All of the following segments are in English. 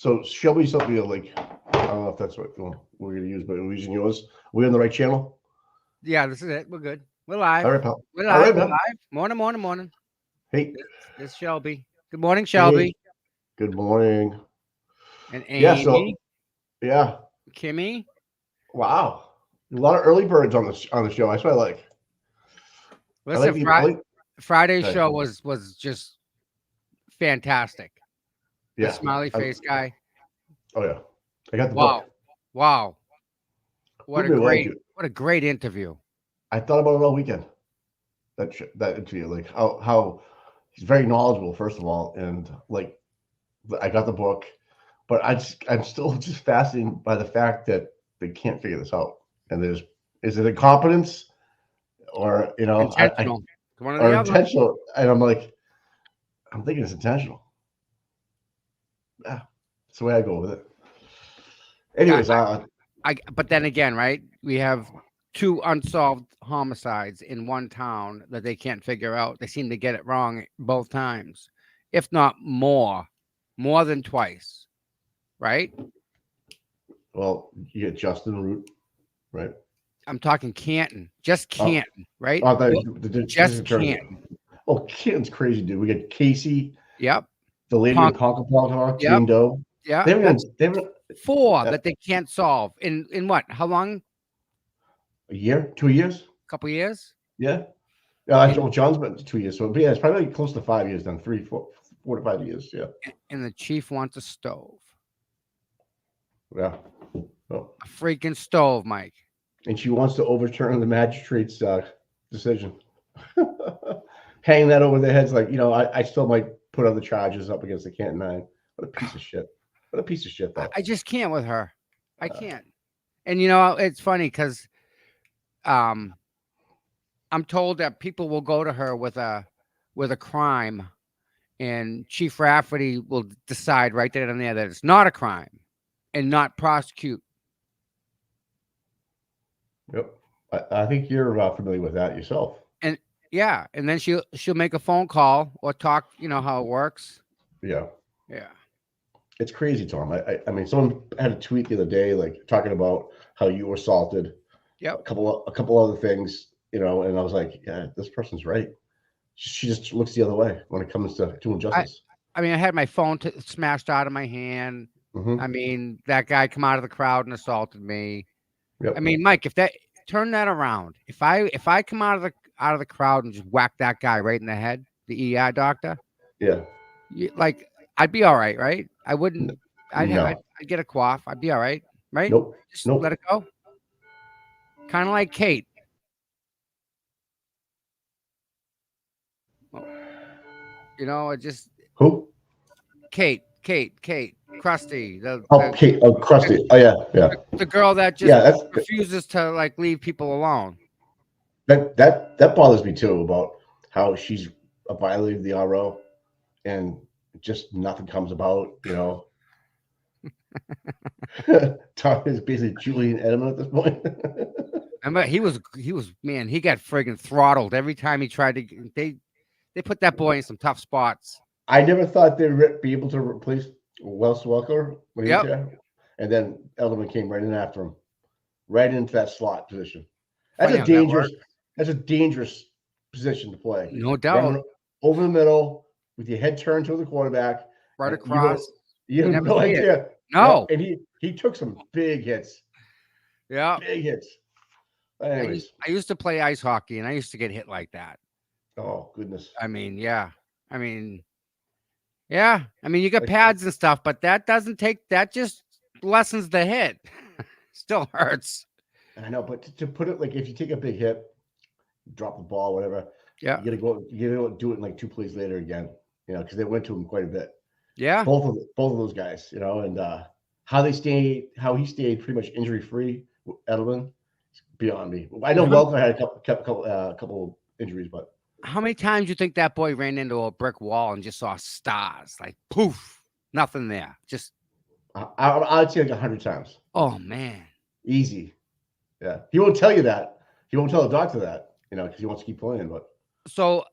So Shelby's something like, I don't know if that's what we're going to use, but we're using yours. We're on the right channel. Yeah, this is it. We're good. We're live. All right, pal. We're All live. right, We're man. live. Morning. Hey. This Shelby. Good morning, Shelby. Hey. Good morning. And Yeah. Amy. So, yeah. Kimmy. Wow. A lot of early birds on the show. That's what I like. Listen, Friday's Okay. show was just fantastic. Yeah. The smiley face guy. Oh yeah. I got the book. Wow. What Really a great interview. I thought about it all weekend. That interview, like how he's very knowledgeable, first of all, and like I got the book, but I'm still just fascinated by the fact that they can't figure this out. And is it incompetence or Intentional. One or the other. intentional? And I'm thinking it's intentional. Yeah, that's the way I go with it. Anyways, but then again, right? We have 2 unsolved homicides in one town that they can't figure out. They seem to get it wrong both times, if not more than twice, right? well, you get Justin Root, right? I'm talking Canton, just Canton, right? Just Canton. Oh, Canton's crazy, dude. We got Casey. Yep. The lady in Concourse, Jane Doe. Yeah. They haven't 4 that they can't solve in what? How long? A year? 2 years? A couple years? Yeah. John's been 2 years. So yeah, it's probably close to 5 years then. 4 to 5 years. Yeah. And the chief wants a stove. Yeah. Oh. A freaking stove, Mike. And she wants to overturn the magistrate's decision. Hang that over their heads, like, I still might put other charges up against the Canton 9. What a piece of shit. What a piece of shit, though. I just can't with her. I can't. And it's funny because I'm told that people will go to her with a crime, and Chief Rafferty will decide right then and there that it's not a crime and not prosecute. Yep. I think you're familiar with that yourself. And yeah, and then she'll make a phone call or talk, how it works. Yeah. Yeah. It's crazy, Tom. I mean, someone had a tweet the other day, like talking about how you were assaulted. Yep. A couple other things, and I was like, yeah, this person's right. She just looks the other way when it comes to doing justice. I mean, I had my phone smashed out of my hand. Mm-hmm. I mean, that guy come out of the crowd and assaulted me. Yep. I mean, Mike, turn that around. If I come out of the crowd and just whack that guy right in the head, the EI doctor. Yeah. I'd be all right, right? I wouldn't. I'd get a quaff. I'd be all right, right? Nope. Just let it go. Kind of like Kate. Who? Kate, Krusty. Kate. Oh, Krusty. Oh, yeah. The girl that just refuses to leave people alone. That bothers me too, about how she's violated the RO and just nothing comes about. Tom is basically Julian Edelman at this point. Remember, he was man. He got friggin' throttled every time he tried to. They put that boy in some tough spots. I never thought they'd be able to replace Wes Welker when he was there. And then Edelman came right in after him, right into that slot position. That's a dangerous position to play. No doubt. Running over the middle with your head turned to the quarterback. Right across. You have no idea. No. And he took some big hits. Yeah. Big hits. Anyways. I used to play ice hockey, and I used to get hit like that. Oh, goodness. I mean, yeah. I mean, you got pads and stuff, but that just lessens the hit. Still hurts. I know, but to put it, like, if you take a big hit, drop the ball, whatever. Yeah. You gotta do it in 2 plays later again, because they went to him quite a bit. Yeah. Both of those guys, and how he stayed pretty much injury free. Edelman, beyond me. I know Welker had a couple injuries, but how many times do you think that boy ran into a brick wall and just saw stars, like poof, nothing there? Just I'd say 100 times. Oh man, easy. Yeah, he won't tell you that. He won't tell the doctor that, because he wants to keep playing. But so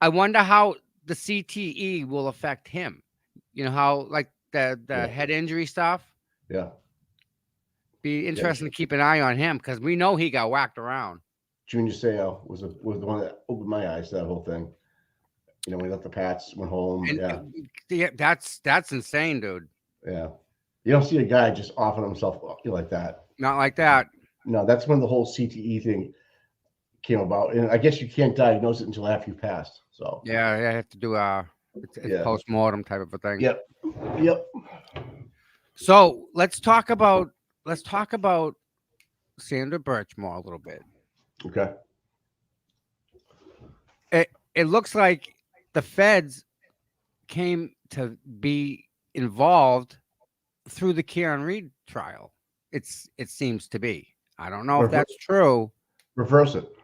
I wonder how the CTE will affect him. How the head injury stuff. Yeah. Be interesting to keep an eye on him because we know he got whacked around. Junior Seau was the one that opened my eyes to that whole thing. You know, we left the Pats, went home. And, yeah, that's insane, dude. Yeah. You don't see a guy just offing himself like that. Not like that. No, that's when the whole CTE thing came about. And I guess you can't diagnose it until after you passed. So yeah, I have to do it's post-mortem type of a thing. Yep. So let's talk about Sandra Burchmore a little bit. Okay. It looks like the feds came to be involved through the Karen Reed trial. It seems to be. I don't know if that's true. Reverse it.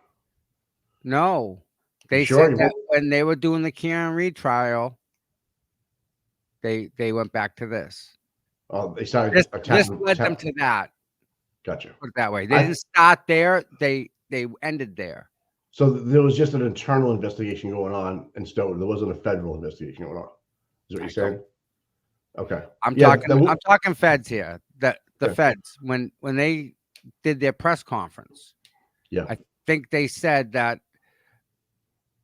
No, they said that when they were doing the Karen Reed trial, they went back to this. They started. This led them to that. Gotcha. Put it that way. They didn't start there. They ended there. So there was just an internal investigation going on in Stoughton. There wasn't a federal investigation going on. Is what you're saying? Okay. I'm talking feds here. The feds when they did their press conference. Yeah. I think they said that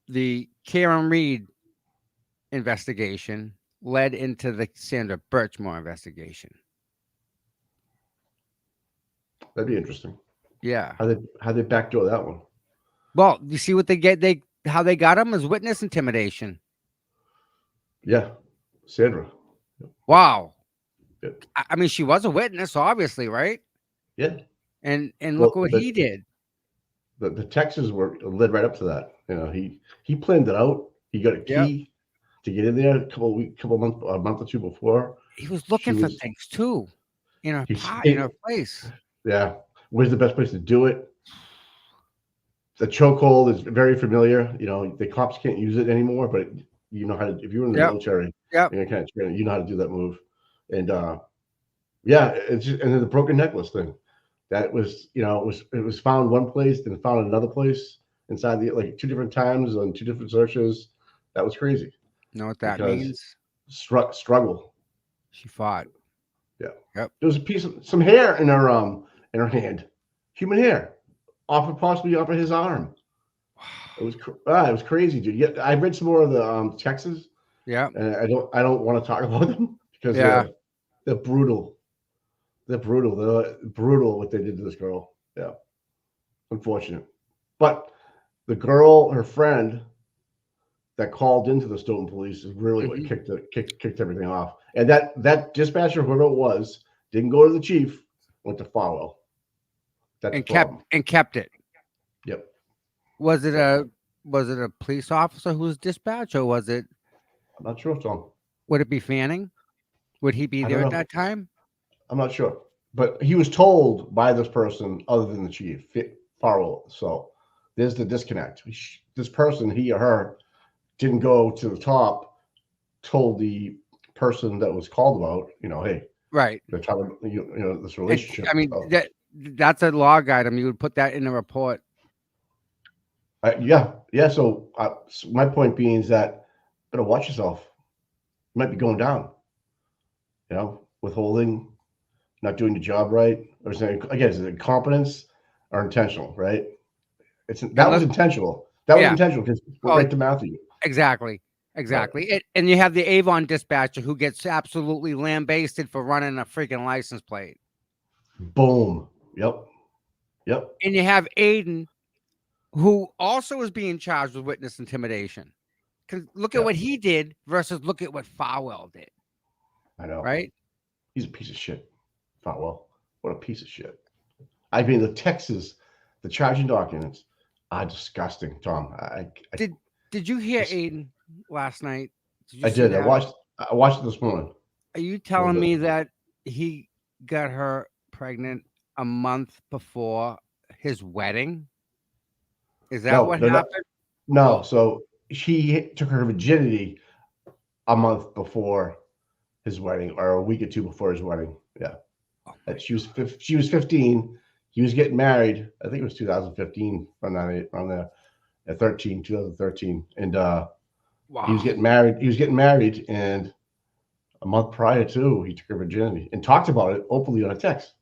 the Karen Reed investigation led into the Sandra Burchmore investigation. That'd be interesting. Yeah. How they backdoor that one? Well, you see what they get. How they got him is witness intimidation. Yeah, Sandra. Wow. Yeah. I mean, she was a witness, obviously, right? Yeah. And look what he did. The texts were led right up to that. You know, he planned it out. He got a key to get in there a month or two before. He was looking for things too, in her place. Yeah, where's the best place to do it? The chokehold is very familiar. You know, the cops can't use it anymore, but you know how to. If you're in the military, you're kind of trained. You know how to do that move, and it's just, and then the broken necklace thing. That was, you know, it was found one place, then found another place inside like 2 different times on 2 different searches. That was crazy. You know what that means? Struggle. She fought. Yeah. Yep. There was a piece of some hair in her hand, human hair, possibly off of his arm. It was crazy, dude. Yeah, I read some more of the texts. Yeah. And I don't want to talk about them because they're brutal. They're brutal. They're brutal what they did to this girl. Yeah. Unfortunate. But the girl, her friend that called into the Stoughton police is really what kicked everything off. And that dispatcher, whoever it was, didn't go to the chief, went to Farwell. And kept it. Yep. Was it a police officer who was dispatched, or was it? I'm not sure, Tom. Would it be Fanning? Would he be there at that time? I'm not sure, but he was told by this person other than the chief, Farwell. So there's the disconnect. This person, he or her, didn't go to the top, told the person that was called about, you know, hey, right, they're trying to, you know, this relationship. I mean, that's a log item. You would put that in a report. Yeah. So my point being is that better watch yourself. You might be going down. You know, withholding, not doing the job right, or saying again, is it incompetence or intentional? Right? That was intentional. That was intentional because we're right to Matthew. Exactly. Right. And you have the Avon dispatcher who gets absolutely lambasted for running a freaking license plate. Boom. Yep. And you have Aiden, who also is being charged with witness intimidation. Because look at what he did versus look at what Farwell did. I know. Right? He's a piece of shit. Farwell. What a piece of shit. I mean, the texts, the charging documents are disgusting, Tom. Did you hear Aiden last night? I did. I watched it this morning. Are you telling me that he got her pregnant a month before his wedding? Is that what happened? No. So she took her virginity a month before his wedding, or a week or 2 before his wedding. Yeah. She was 15. He was getting married. I think it was 2015, around there, at 2013. And he was getting married. And a month prior to he took her virginity and talked about it openly on a text.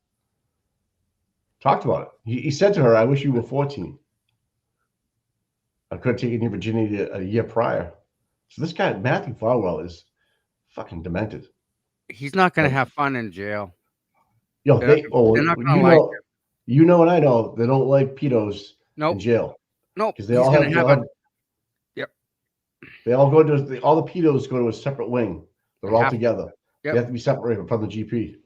Talked about it. He said to her, "I wish you were 14. I could have taken your virginity a year prior." So this guy, Matthew Farwell, is fucking demented. He's not going to have fun in jail. Yo, They're not going to like him. You know, and I know they don't like pedos Nope. in jail. Nope. Because they all have. Yep. They all go to all the pedos go to a separate wing. They're all together. Yep. They have to be separated from the GP.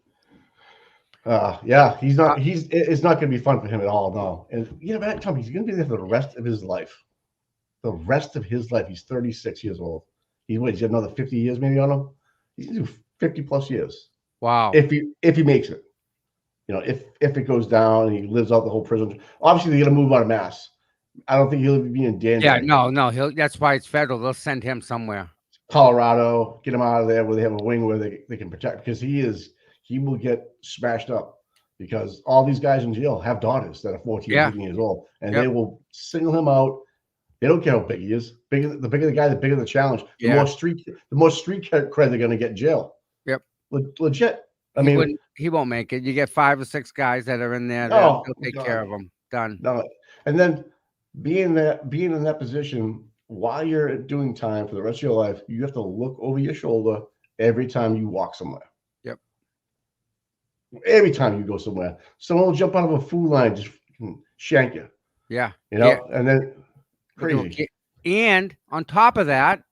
Yeah, he's not. It's not going to be fun for him at all. No, and you know, man, Tom, he's going to be there for the rest of his life. The rest of his life. He's 36 years old. He's got another 50 years maybe on him. He's going to do 50 plus years. Wow. If he makes it, you know, if it goes down and he lives out the whole prison. Obviously, they're going to move out of Mass. I don't think he'll be in Danbury. Yeah, no. That's why it's federal. They'll send him somewhere. Colorado, get him out of there where they have a wing where they can protect, because he will get smashed up, because all these guys in jail have daughters that are 14, 15 years old, and they will single him out. They don't care how big he is. The bigger the guy, the bigger the challenge. The more street cred they're going to get in jail. Yep. Legit. He won't make it. You get 5 or 6 guys that are in there. They'll take care of him. Done. No, and then being in that position while you're doing time for the rest of your life, you have to look over your shoulder every time you walk somewhere. Yep. Every time you go somewhere, someone will jump out of a food line, just shank you. Yeah. You know, and then crazy. And on top of that,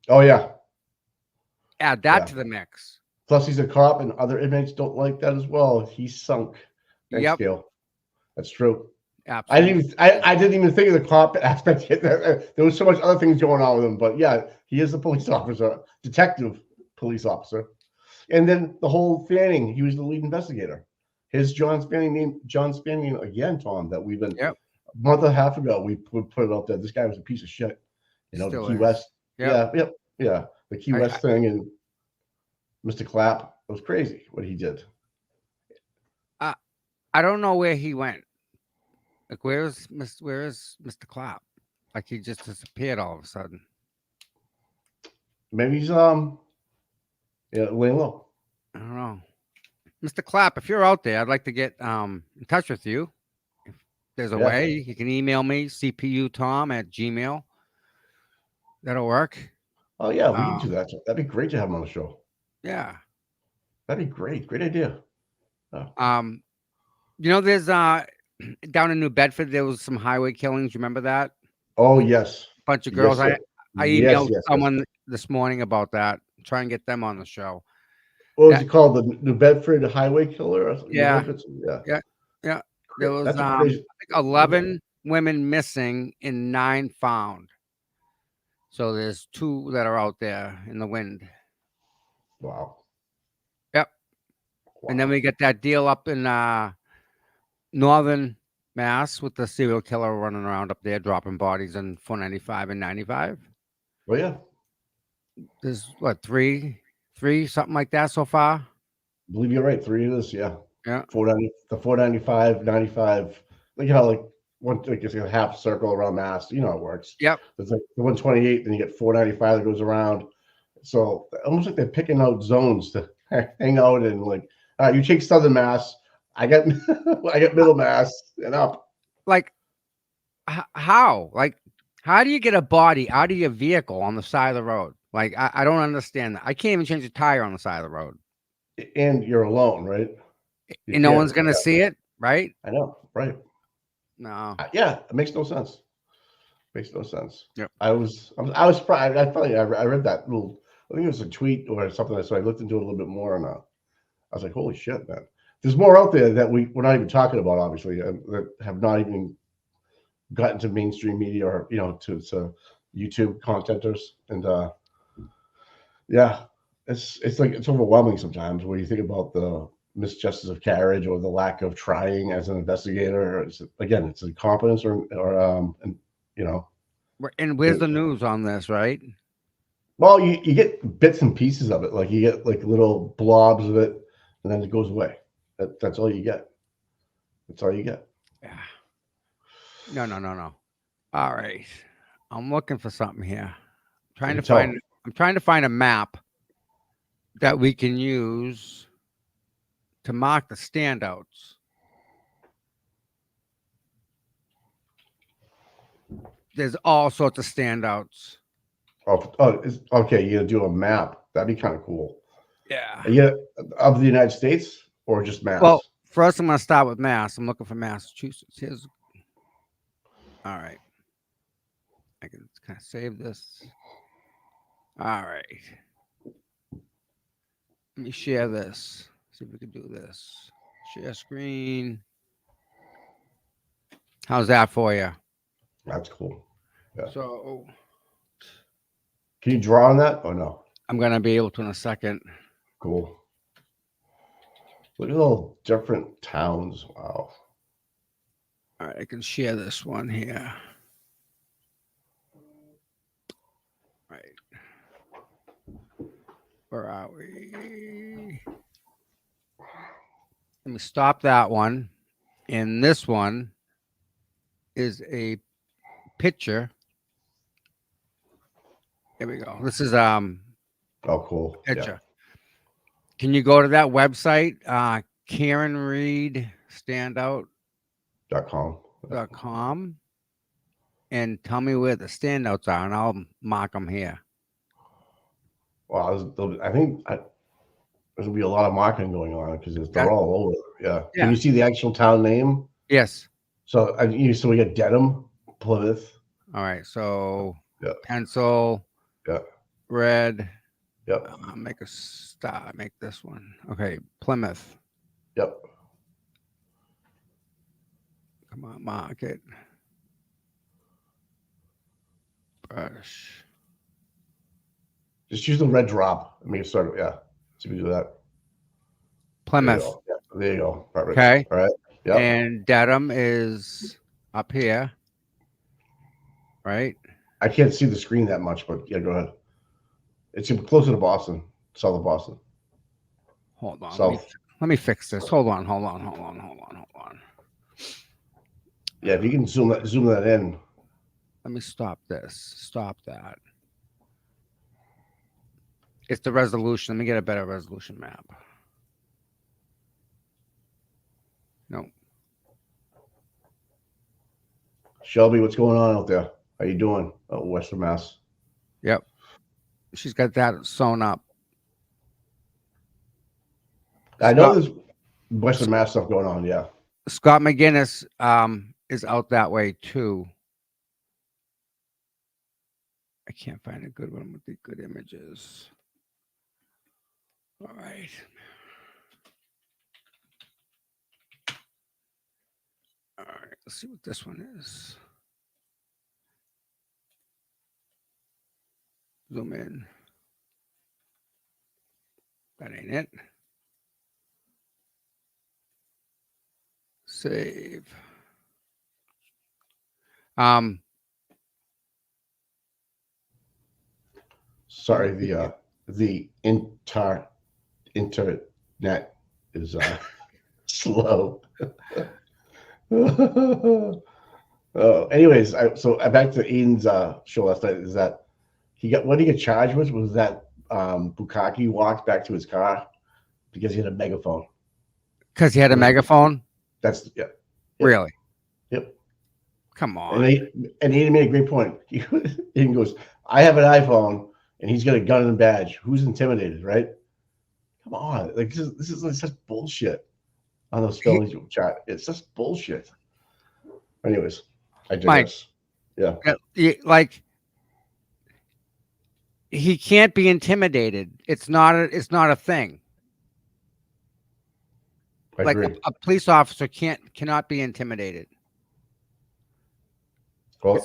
add that to the mix. Plus, he's a cop, and other inmates don't like that as well. He's sunk. Thanks, Gail. That's true. Absolutely. I didn't even think of the cop aspect yet. There was so much other things going on with him, but yeah, he is a police officer, detective police officer. And then the whole Fanning, he was the lead investigator. His John Spanning again, Tom, that we've been a month and a half ago, we put it up there. This guy was a piece of shit. You know, the Key West. Yeah. The Key West thing, and Mr. Clapp. It was crazy what he did. I don't know where he went. Like, where is Mr. Clapp? Like, he just disappeared all of a sudden. Maybe he's laying low. I don't know. Mr. Clapp, if you're out there, I'd like to get in touch with you. If there's a way, you can email me, cputom@gmail.com. That'll work. Oh yeah, we can do that. That'd be great to have him on the show. Yeah. That'd be great. Great idea. You know, there's down in New Bedford, there was some highway killings. You remember that? Oh yes. Bunch of girls. Yes, I emailed someone this morning about that. Try and get them on the show. What was it called? The New Bedford Highway Killer? Yeah. There was I think 11 women missing and 9 found. So there's 2 that are out there in the wind. Wow. Yep. Wow. And then we get that deal up in northern Mass with the serial killer running around up there, dropping bodies in 495 and 95. Oh yeah. There's what, 3, something like that so far? I believe you're right. 3 of this, yeah. Yeah. 495, 95. Like how it's a half circle around Mass. You know how it works. Yep. It's like the 128, then you get 495 that goes around. So almost like they're picking out zones to hang out in. Like, all right, you take Southern Mass. I get Middle Mass and up. Like, how? Like, how do you get a body out of your vehicle on the side of the road? Like, I don't understand that. I can't even change a tire on the side of the road. And you're alone, right? And no one's gonna see it, right? I know, right? No. It makes no sense. Makes no sense. Yeah. I was surprised. I read that little. I think it was a tweet or something. So I looked into it a little bit more, and I was like, "Holy shit, man!" There's more out there that we're not even talking about, obviously, that have not even gotten to mainstream media or to YouTube contenters, and it's overwhelming sometimes when you think about the misjustice of carriage or the lack of trying as an investigator. It's incompetence or And where's the news on this, right? Well, you get bits and pieces of it. Like you get like little blobs of it, and then it goes away. That's all you get. That's all you get. Yeah. No. All right. I'm looking for something here. I'm trying to find a map that we can use to mark the standouts. There's all sorts of standouts. Okay. You're gonna do a map. That'd be kind of cool. Yeah. Yeah, of the United States or just Well, Mass? first I'm going to start with Mass. I'm looking for Massachusetts. Here's all right. I can kind of save this. All right. Let me share this. See if we can do this. Share screen. How's that for you? That's cool. Yeah. So Can you draw on that or no? I'm going to be able to in a second. Cool. Look at all different towns. Wow. All right. I can share this one here. Right. Where are we? Let me stop that one. And this one is a picture. There we go. This is Oh, cool. picture. Can you go to that website? Karen Reed Standout.com .com. and tell me where the standouts are, and I'll mark them here. Wow, I think there's gonna be a lot of marketing going on because they're all over. Yeah. Yeah. Can you see the actual town name? Yes. So so we got Dedham, Plymouth. All right. So Yeah. pencil. Yeah. Red. Yep. Make a star. Make this one. Okay. Plymouth. Yep. Come on, mark it. Brush. Just use the red drop and make it start. Yeah. So we do that. Plymouth. There you go. Perfect. Okay. All right. Yeah. And Dedham is up here. Right. I can't see the screen that much, but yeah, go ahead. It's closer to Boston, south of Boston. Hold on. South. Let me fix this. Hold on. Yeah, if you can zoom that in. Let me stop this. Stop that. It's the resolution. Let me get a better resolution map. No. Shelby, what's going on out there? How you doing? Western Mass. Yep. She's got that sewn up. I know there's Western Mass stuff going on. Yeah. Scott McGinnis is out that way too. I can't find a good one with the good images. All right. All right. Let's see what this one is. Zoom in. That ain't it. Save. Sorry, the internet is slow. Anyways, so back to Ian's show last night. Is that what he got charged with? Was that Bukaki walked back to his car because he had a megaphone? Because he had a megaphone? That's Really? Yep. Come on. And he made a great point. Ian goes, I have an iPhone and he's got a gun and a badge. Who's intimidated, right? Come on. Like this is such bullshit on those spellings chat. It's just bullshit. Anyways, I digress. Yeah. Like he can't be intimidated. It's not a thing. I like agree. a police officer cannot be intimidated. Well,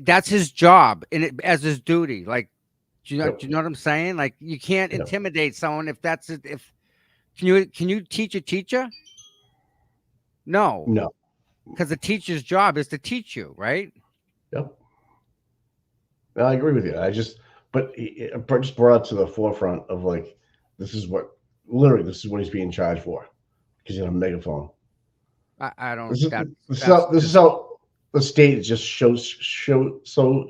that's his job and as his duty. Like, do you know what I'm saying? Like, you can't intimidate someone can you teach a teacher? No, because the teacher's job is to teach you, right? Yep. Well, I agree with you. But it just brought it to the forefront of like, this is what he's being charged for because he had a megaphone. I don't. This is how the state is just so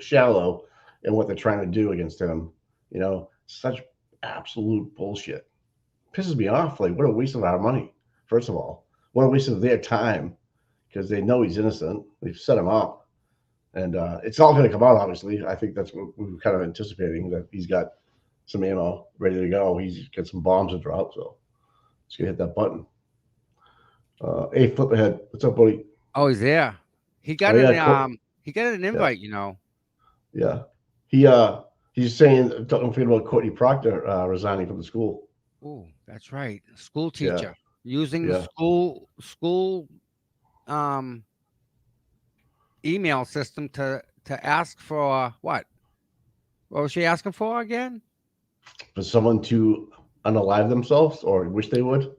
shallow in what they're trying to do against him. You know, such absolute bullshit. Pisses me off. Like, what a waste of our money. First of all, what a waste of their time because they know he's innocent. They've set him up, and it's all going to come out. Obviously, I think that's what we were kind of anticipating, that he's got some ammo ready to go. He's got some bombs to drop, so let's hit that button. Hey, flip ahead. What's up, buddy? Oh, he's there. He got Oh yeah, he got an yeah, invite, you know. yeah. He he's saying, don't forget about Courtney Proctor resigning from the school. Oh, that's right. School Yeah, teacher using the yeah. school um email system to ask for what? What was she asking for again? For someone to unalive themselves or wish they would.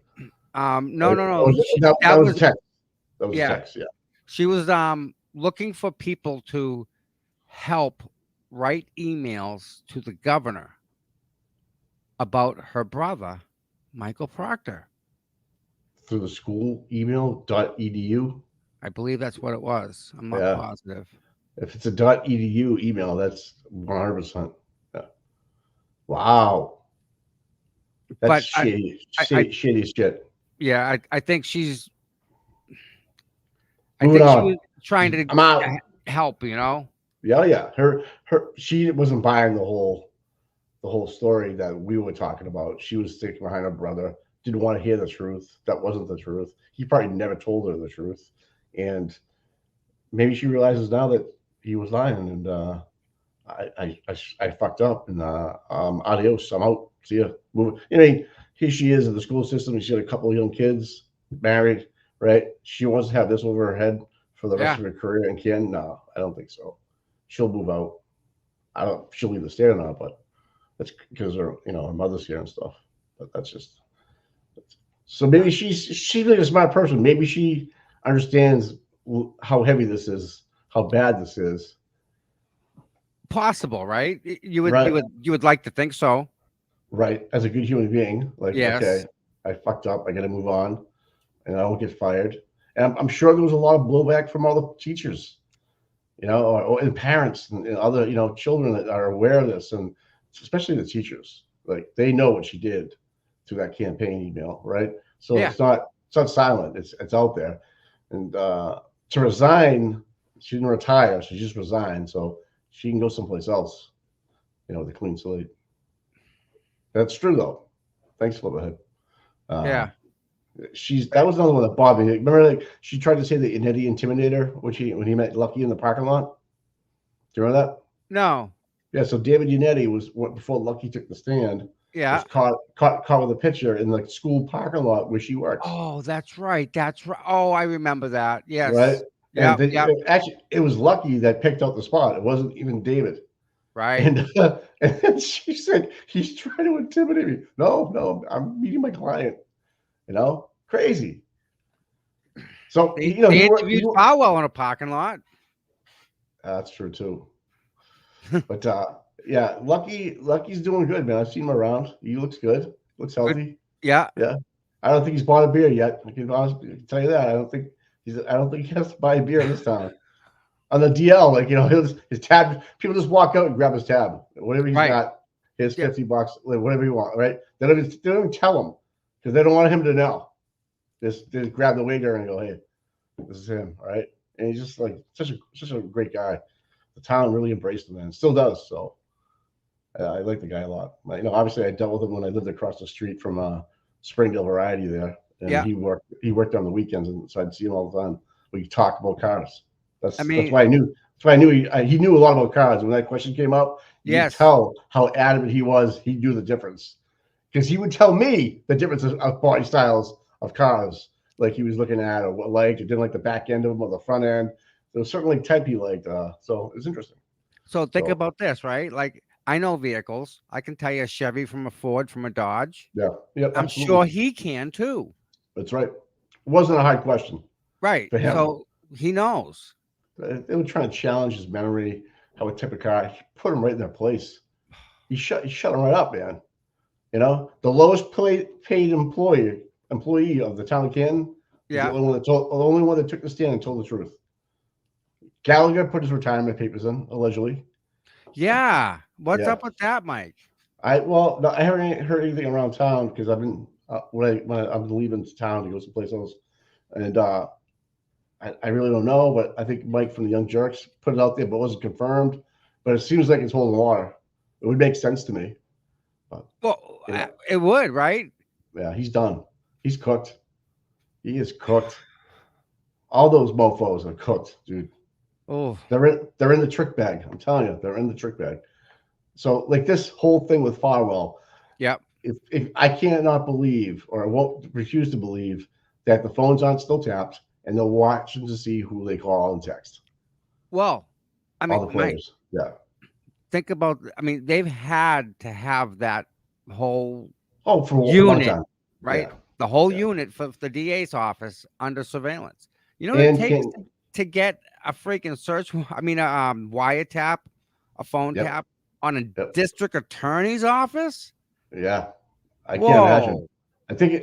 No, no, no. That That was a was text. That was a yeah. text. Yeah. She was looking for people to help write emails to the governor about her brother, Michael Proctor. Through the school email .edu. I believe that's what it was. I'm not Yeah. positive. If it's a .edu email, that's 100%. Yeah. Wow. That's But shady, I shady shit. yeah, I think she's I Moving think she on. was trying to I'm out. help, you know. Yeah, yeah. She wasn't buying the whole story that we were talking about. She was sticking behind her brother. Didn't want to hear the truth. That wasn't the truth. He probably never told her the truth, and maybe she realizes now that he was lying. And I fucked up. And adios. I'm out. See ya. Move. I mean, here she is in the school system. She had a couple of young kids, married. Right? She wants to have this over her head for the rest Yeah. of her career. And Ken, no, I don't think so. She'll move out. I don't. She'll leave the state or not, but that's because her mother's here and stuff. But that's just so maybe she's like a smart person. Maybe she understands how heavy this is, how bad this is. Possible, right? You would Right, you would like to think so. right. As a good human being, like okay, Yes. I fucked up. I got to move on, and I don't get fired. And I'm sure there was a lot of blowback from all the teachers, and parents and other children that are aware of this, and especially the teachers. Like they know what she did through that campaign email, right? So Yeah. it's not silent. It's out there. And to resign, she didn't retire. She just resigned, so she can go someplace else, with a clean slate. That's true though. Thanks, Flipperhead. Uh, Yeah. that was another one that bothered me. Remember, like she tried to say the Eddie Intimidator, when he met Lucky in the parking lot. Do you remember that? No. Yeah. So David Yannetti before Lucky took the stand. Was Yeah. caught with a picture in the school parking lot where she works. Oh, that's right. That's right. Oh, I remember that. Right. Yes. And Yep. Yep. actually, it was Lucky that picked out the spot. It wasn't even David. Right. And she said, he's trying to intimidate me. No, no, I'm meeting my client. Crazy. So, They interviewed Farwell in a parking lot. that's true too. But yeah, Lucky's doing good, man. I've seen him around. He looks good. Looks Good. healthy. Yeah. Yeah. I don't think he's bought a beer yet. I can honestly tell you that. I don't think he has to buy a beer in this town. On the DL, like his tab, people just walk out and grab his tab, whatever he's Right. got. His Yeah. $50, like, whatever you want, right? They don't even tell him because they don't want him to know. Just grab the waiter and go, hey, this is him, all right? And he's just like such a great guy. The town really embraced him, and still does. So I like the guy a lot. Obviously I dealt with him when I lived across the street from Springdale Variety there, and Yeah. he worked on the weekends, and so I'd see him all the time. We talked about cars. That's mean, why I knew. That's why I knew he knew a lot about cars. When that question came up, you could yes. tell how adamant he was. He knew the difference because he would tell me the differences of body styles of cars, like he was looking at, or what liked, or didn't like the back end of them or the front end. There was certainly type he liked. So it's interesting. So think So about this, right? Like I know vehicles. I can tell you a Chevy from a Ford from a Dodge. yeah, I'm absolutely. sure he can too. That's right. It wasn't a hard question Right. for him. So he knows. They were trying to challenge his memory, how a type of car. He put him right in their place. He shut him right up, man. The lowest paid employee of the town of Canton is Yeah. the only one that took the stand and told the truth. Gallagher put his retirement papers in, allegedly. Yeah. What's Yeah. up with that, Mike? No, I haven't heard anything around town because I've been when I'm leaving town to go someplace else, and I really don't know, but I think Mike from the Young Jerks put it out there, but it wasn't confirmed. But it seems like it's holding water. It would make sense to me. But Well, yeah, it would, right? yeah, he's done. He's cooked. He is cooked. All those mofos are cooked, dude. Oh, They're in the trick bag. I'm telling you, they're in the trick bag. So like this whole thing with Farwell, yep. if I cannot believe or I won't refuse to believe that the phones aren't still tapped and they're watching to see who they call and text. Well, I All mean, the Mike, players. Yeah. think about. I mean, they've had to have that whole Oh, for a long unit, time. right? Yeah. The whole Yeah. unit for the DA's office under surveillance. You know what it And takes can to get a freaking search? I mean, a wiretap, a phone yep. tap on a Yep. district attorney's office. Yeah. I can't imagine. Whoa!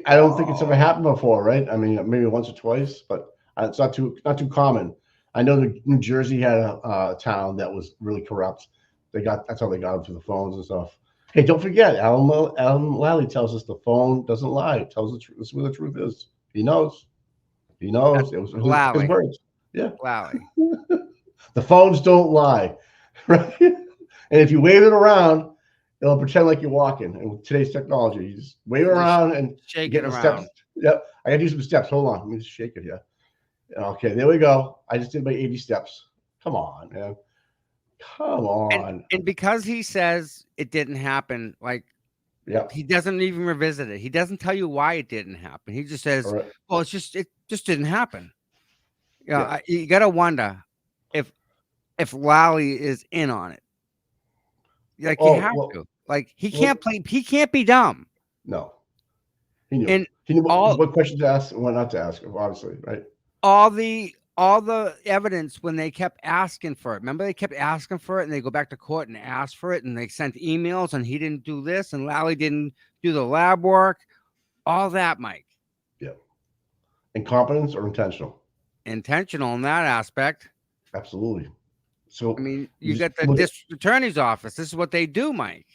I don't think it's ever happened before, right? I mean, maybe once or twice, but it's not too common. I know that New Jersey had a town that was really corrupt. That's how they got into the phones and stuff. Hey, don't forget, Alan Lally tells us the phone doesn't lie. It tells the truth. This is where the truth is. He knows. He knows. It was his Lally, words. Yeah. Lally. The phones don't lie, right? And if you wave it around, it'll pretend like you're walking. And with today's technology, you just wave it Just around and shake get it the steps. around. Yep. I gotta do some steps. Hold on. Let me just shake it here. Okay, there we go. I just did my 80 steps. Come on, man. Come on. And because he says it didn't happen, like Yep. he doesn't even revisit it. He doesn't tell you why it didn't happen. He just says, All right. "Well, it just didn't happen." You know, Yeah. you gotta wonder if Lally is in on it. Like you have to. Like he can't play. He can't be dumb. No. He knew. And He knew all what questions to ask and what not to ask, obviously, right? all the evidence when they kept asking for it. Remember, they kept asking for it, and they go back to court and ask for it, and they sent emails, and he didn't do this, and Lally didn't do the lab work. All that, Mike. Yeah. Incompetence or intentional? Intentional in that aspect. Absolutely. So I mean, you just got the look at district attorney's office. This is what they do, Mike.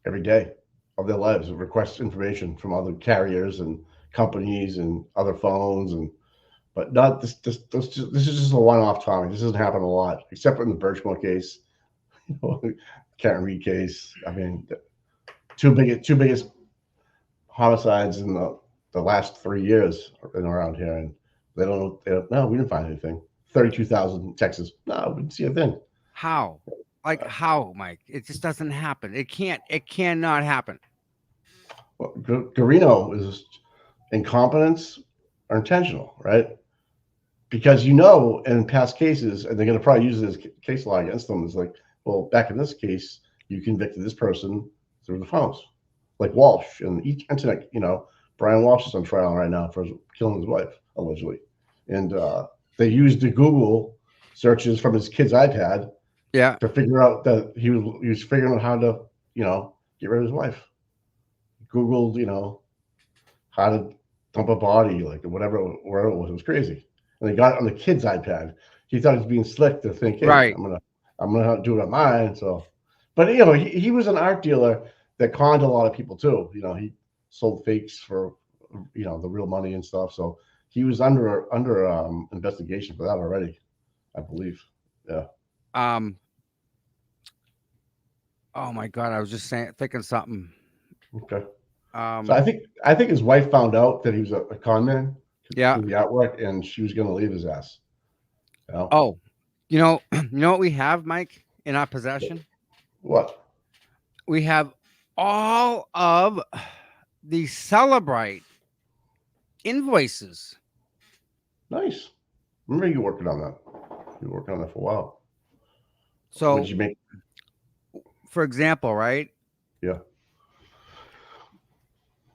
every day of their lives, request information from other carriers and companies and other phones but not this. This is just a one-off, Tommy. This doesn't happen a lot, except for in the Burchmore case, Karen Reed case. I mean, two biggest homicides in the last 3 years around here, and they don't. No, we didn't find anything. 32,000 in Texas. No, we didn't see a thing. How? Like how, Mike? It just doesn't happen. It can't. It cannot happen. Well, Garino is incompetence or intentional, right? Because in past cases, and they're going to probably use it as case law against them, is like, well, back in this case, you convicted this person through the phones, like Walsh and internet. Brian Walsh is on trial right now for killing his wife allegedly, and they used the Google searches from his kid's iPad, Yeah, to figure out that he was figuring out how to get rid of his wife. Googled how to dump a body, like wherever it was. It was crazy. And they got it on the kid's iPad. He thought he was being slick to think, hey, right. I'm gonna do it on mine. So, but he was an art dealer that conned a lot of people too. He sold fakes for the real money and stuff. So he was under investigation for that already, I believe. Yeah. Oh my God, I was just thinking something. Okay. So I think his wife found out that he was a con man. Yeah. Through the artwork, and she was going to leave his ass. Oh, you know what we have, Mike, in our possession? What? We have all of the Cellebrite invoices. Nice. Remember you working on that. You were working on that for a while. So, what did you make? For example, right? Yeah.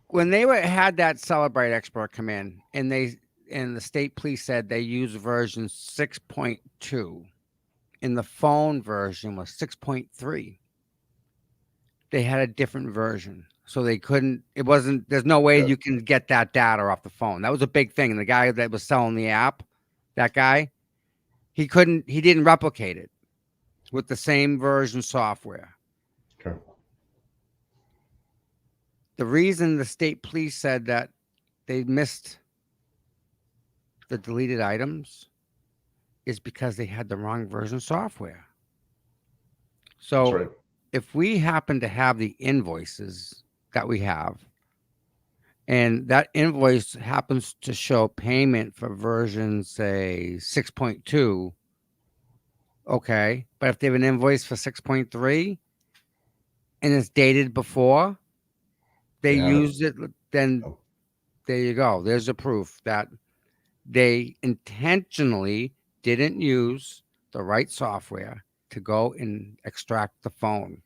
When they had that Cellebrite expert come in, and the state police said they used version 6.2, and the phone version was 6.3. They had a different version, so they couldn't. It wasn't. There's no way you can get that data off the phone. That was a big thing. And the guy that was selling the app, that guy, he couldn't. He didn't replicate it with the same version software. Okay. the reason the state police said that they missed the deleted items is because they had the wrong version software. That's So right. if we happen to have the invoices that we have, and that invoice happens to show payment for version, say, 6.2, okay. But if they have an invoice for 6.3 and it's dated before they They have it. used it, then Oh, there you go. There's a proof that they intentionally didn't use the right software to go and extract the phone.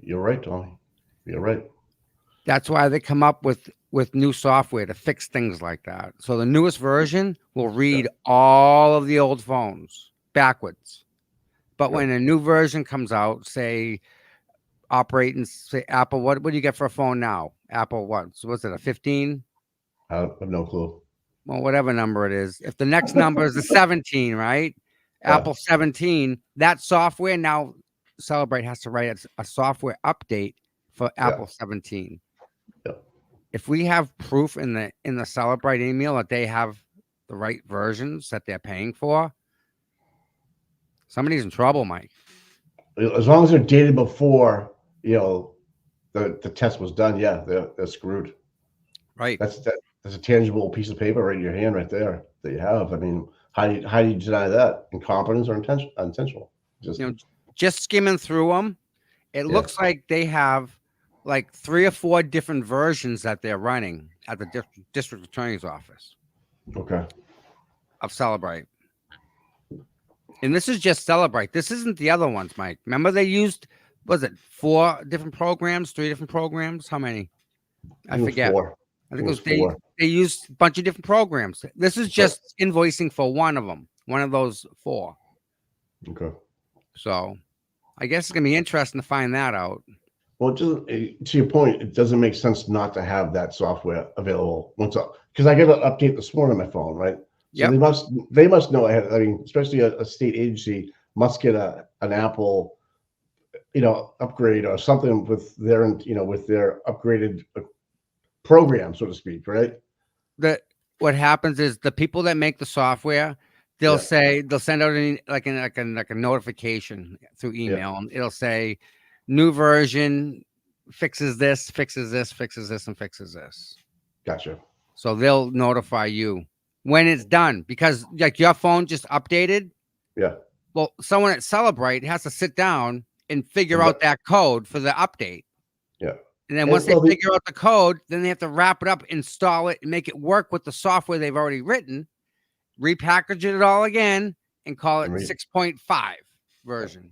you're right, Tommy. You're right. That's why they come up with new software to fix things like that. So the newest version will Yeah. read all of the old phones backwards. But Yeah. when a new version comes out, say operating, say Apple, what do you get for a phone now? Apple, what? So what's it, a 15? I have no clue. Well, whatever number it is. If the next number is a 17, right? Yeah. Apple 17, that software now, Cellebrite has to write a software update for Apple 17. Yeah. If we have proof in the Cellebrite email that they have the right versions that they're paying for, somebody's in trouble, Mike. As long as they're dated before, the test was done, yeah, they're screwed. Right. That's a tangible piece of paper right in your hand right there that you have. I mean, how do you deny that? Incompetence or intentional? Just skimming through them, it looks like they have like 3 or 4 different versions that they're running at the district attorney's office Okay. of Cellebrite. And this is just Cellebrite. This isn't the other ones, Mike. Remember they used, was it 4 different programs, 3 different programs? How many? I forget. 4. I think it was 4. they used a bunch of different programs. This is just invoicing for one of them, one of those 4. Okay. So I guess it's gonna be interesting to find that out. Well, just to your point, it doesn't make sense not to have that software available once up, because I get an update this morning on my phone, right? So they must know ahead. I mean, especially a state agency must get an Apple, upgrade or something with their upgraded program, so to speak, right? What happens is the people that make the software, they'll send out a notification through email, and it'll say new version fixes this, fixes this, fixes this, and fixes this. Gotcha. So they'll notify you when it's done, because like your phone just updated. Yeah. Well, someone at Cellebrite has to sit down and figure out that code for the update. Yeah. And then once they figure out the code, then they have to wrap it up, install it, and make it work with the software they've already written, repackage it all again, and call it 6.5 version.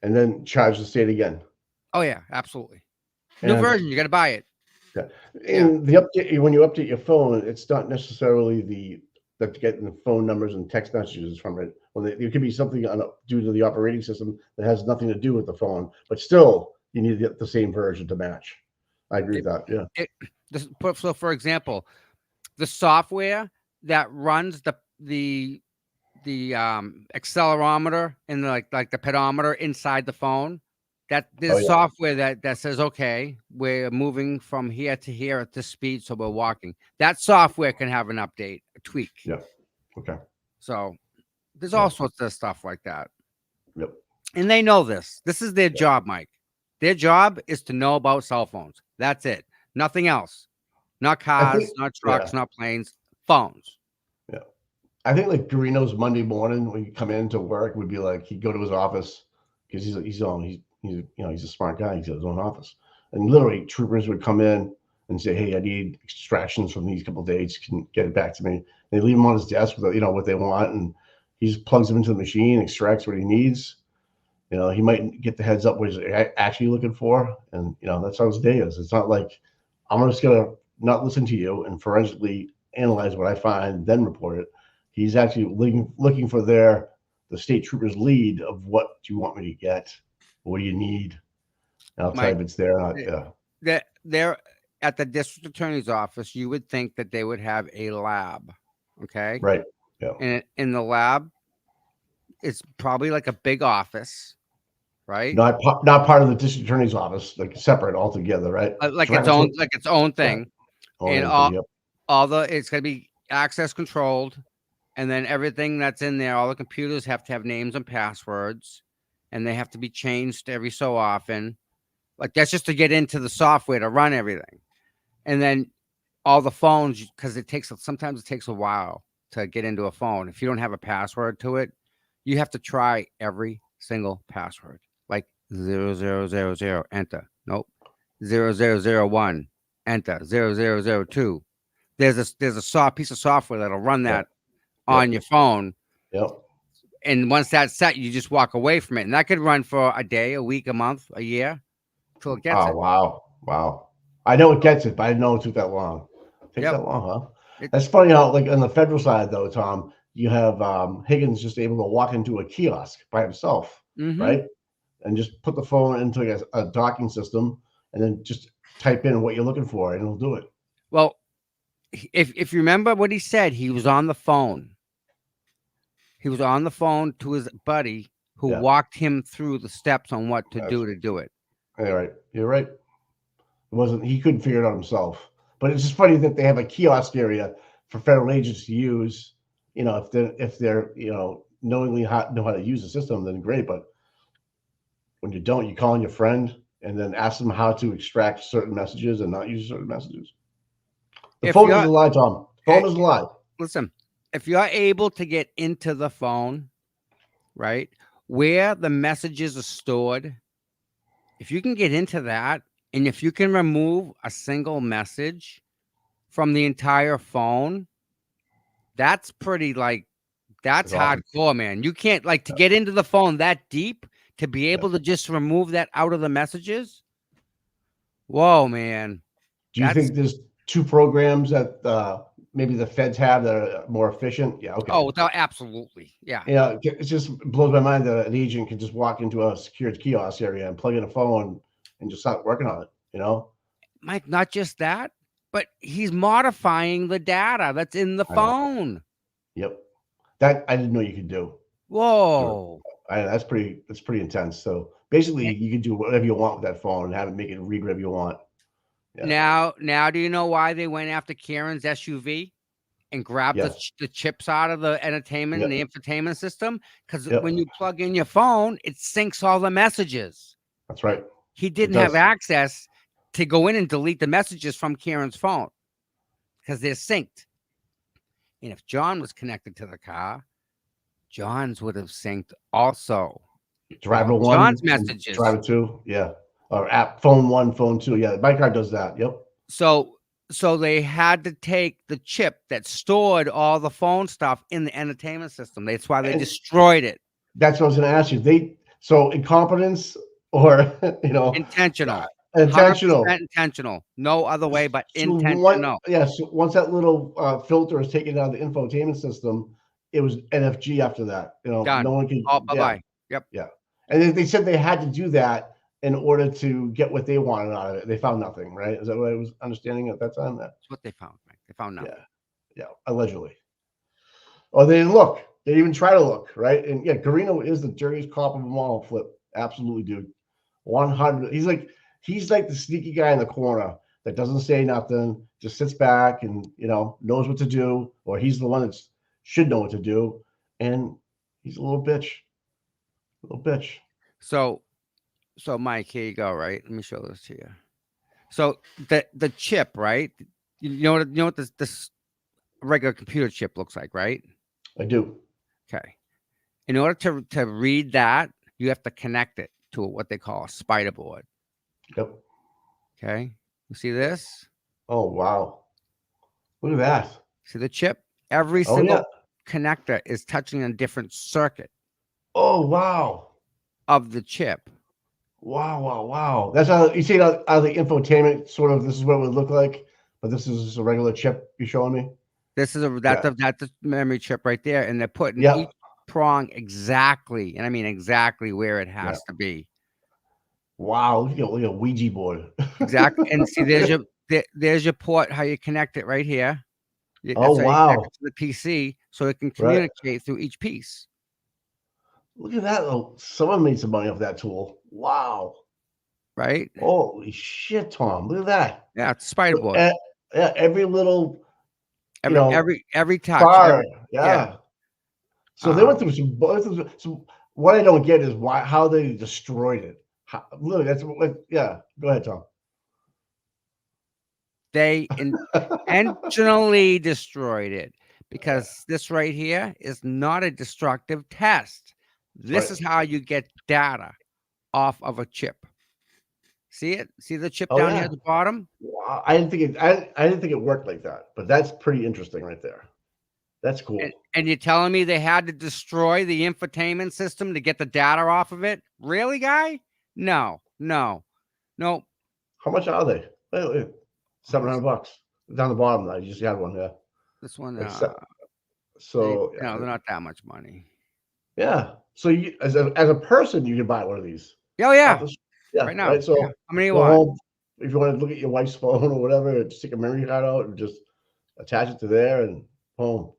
And then charge the state again. Oh, yeah, absolutely. New version, you got to buy it. Yeah. And the update, when you update your phone, it's not necessarily that getting the phone numbers and text messages from it. It could be something due to the operating system that has nothing to do with the phone, but still you need the same version to match. I agree with that. Yeah. So, for example, the software that runs the accelerometer and like the pedometer inside the phone, that there's software that says, okay, we're moving from here to here at this speed, so we're walking. That software can have an update, a tweak. Yeah. Okay. So there's all sorts of stuff like that. Yep. And they know this. This is their job, Mike. Their job is to know about cell phones. That's it. Nothing else. Not cars, not trucks, not planes, phones. Yeah. I think like Garino's Monday morning when you come into work would be like he'd go to his office because he's a smart guy. He's got his own office, and literally troopers would come in and say, "Hey, I need extractions from these couple of days. Can you get it back to me?" And they leave him on his desk with what they want, and he just plugs them into the machine, extracts what he needs. He might get the heads up what he's actually looking for, and that's how his day is. It's not like I'm just gonna not listen to you and forensically analyze what I find, then report it. He's actually looking for the state trooper's lead of what do you want me to get? What do you need? And I'll tell you if it's there or not. They're at the district attorney's office. You would think that they would have a lab, okay? Right. Yeah. And in the lab, it's probably like a big office, right? Not part of the district attorney's office, like separate altogether, right? Like Right, its own yeah. thing, Own and entity, yep. it's going to be access controlled, and then everything that's in there, all the computers have to have names and passwords, and they have to be changed every so often. Like that's just to get into the software to run everything, and then all the phones, because sometimes it takes a while to get into a phone. If you don't have a password to it, you have to try every single password, like 0000, enter. Nope. 0001, enter. 0002. There's a piece of software that'll run that on your phone. Yep. And once that's set, you just walk away from it. And that could run for a day, a week, a month, a year till it gets it. Wow. I know it gets it, but I didn't know it took that long. It takes that long, huh? That's funny how, like, on the federal side, though, Tom, you have Higgins just able to walk into a kiosk by himself, right? And just put the phone into a docking system and then just type in what you're looking for, and it'll do it. Well, if you remember what he said, he was on the phone. He was on the phone to his buddy who walked him through the steps on what to do it. All right. You're right. He couldn't figure it out himself. But it's just funny that they have a kiosk area for federal agents to use. You know, if they're knowingly know how to use the system, then great. But when you don't, you call in your friend and then ask them how to extract certain messages and not use certain messages. The phone is a lie, Tom. The phone is a lie. Listen, if you're able to get into the phone, right, where the messages are stored, if you can get into that, and if you can remove a single message from the entire phone, that's pretty that's hardcore, man. You can't to get into the phone that deep to be able to just remove that out of the messages. Whoa, man. Do you think there's two programs that maybe the feds have that are more efficient? Yeah. Okay. Oh, absolutely. Yeah. Yeah. It just blows my mind that an agent can just walk into a secured kiosk area and plug in a phone and just start working on it, Mike, not just that, but he's modifying the data that's in the phone. Yep. That I didn't know you could do. Whoa. That's pretty intense. So basically you can do whatever you want with that phone and have it make it read whatever you want. Yeah. Now, do you know why they went after Karen's SUV and grabbed the chips out of the entertainment and the infotainment system? Because when you plug in your phone, it syncs all the messages. That's right. He didn't have access to go in and delete the messages from Karen's phone because they're synced. And if John was connected to the car, John's would have synced also. Driver one, John's messages. Driver two, yeah. Or app phone one, phone two. Yeah, my car does that. Yep. So they had to take the chip that stored all the phone stuff in the entertainment system. That's why they destroyed it. That's what I was going to ask you. So incompetence or intentional. Intentional. No other way but intentional. So once that little filter is taken out of the infotainment system, it was NFG after that. Done. No one can. Bye-bye. Yep. Yeah. And they said they had to do that in order to get what they wanted out of it. They found nothing, right? Is that what I was understanding at that time? That's what they found, Mike. They found nothing. Yeah. Allegedly. Or they didn't look. They didn't even try to look, right? And Garino is the dirtiest cop of them all, Flip. Absolutely, dude. 100. He's like the sneaky guy in the corner that doesn't say nothing, just sits back and knows what to do, or he's the one that should know what to do, and he's a little bitch. So Mike, here you go. Right, let me show this to you. So the chip, right? You know what this regular computer chip looks like, right? I do. Okay. In order to read that, you have to connect it to what they call a spider board. Yep. Okay. You see this? Oh, wow. Look at that. See the chip? Every single connector is touching a different circuit. Oh, wow. Of the chip. Wow. That's how you see it out of the infotainment, sort of. This is what it would look like, but this is just a regular chip you're showing me. That's the memory chip right there. And they're putting each prong exactly, and I mean exactly where it has to be. Wow, look at a Ouija board. Exactly. And see, there's your port, how you connect it right here. That's wow. To the PC so it can communicate through each piece. Look at that. Oh, someone made some money off that tool. Wow. right? Holy shit, Tom. Look at that. Yeah, it's a spider Look board. at, yeah, every little, Every touch. bar. Yeah. Yeah. So they went through some. So what I don't get is how they destroyed it. Look, that's what. Yeah. Go ahead, Tom. They intentionally destroyed it because this right here is not a destructive test. This is how you get data off of a chip. See it? See the chip down here at the bottom? Wow. I didn't think it worked like that, but that's pretty interesting right there. That's cool. And you're telling me they had to destroy the infotainment system to get the data off of it? Really, guy? No. How much are they? Wait. $700 down the bottom. Now you just had one. Yeah. This one. So they're not that much money. Yeah. So you, as a person, you can buy one of these. Oh yeah. Yeah. Right now. Right. So how many you want? Home, if you want to look at your wife's phone or whatever, just take a memory card out and just attach it to there and boom.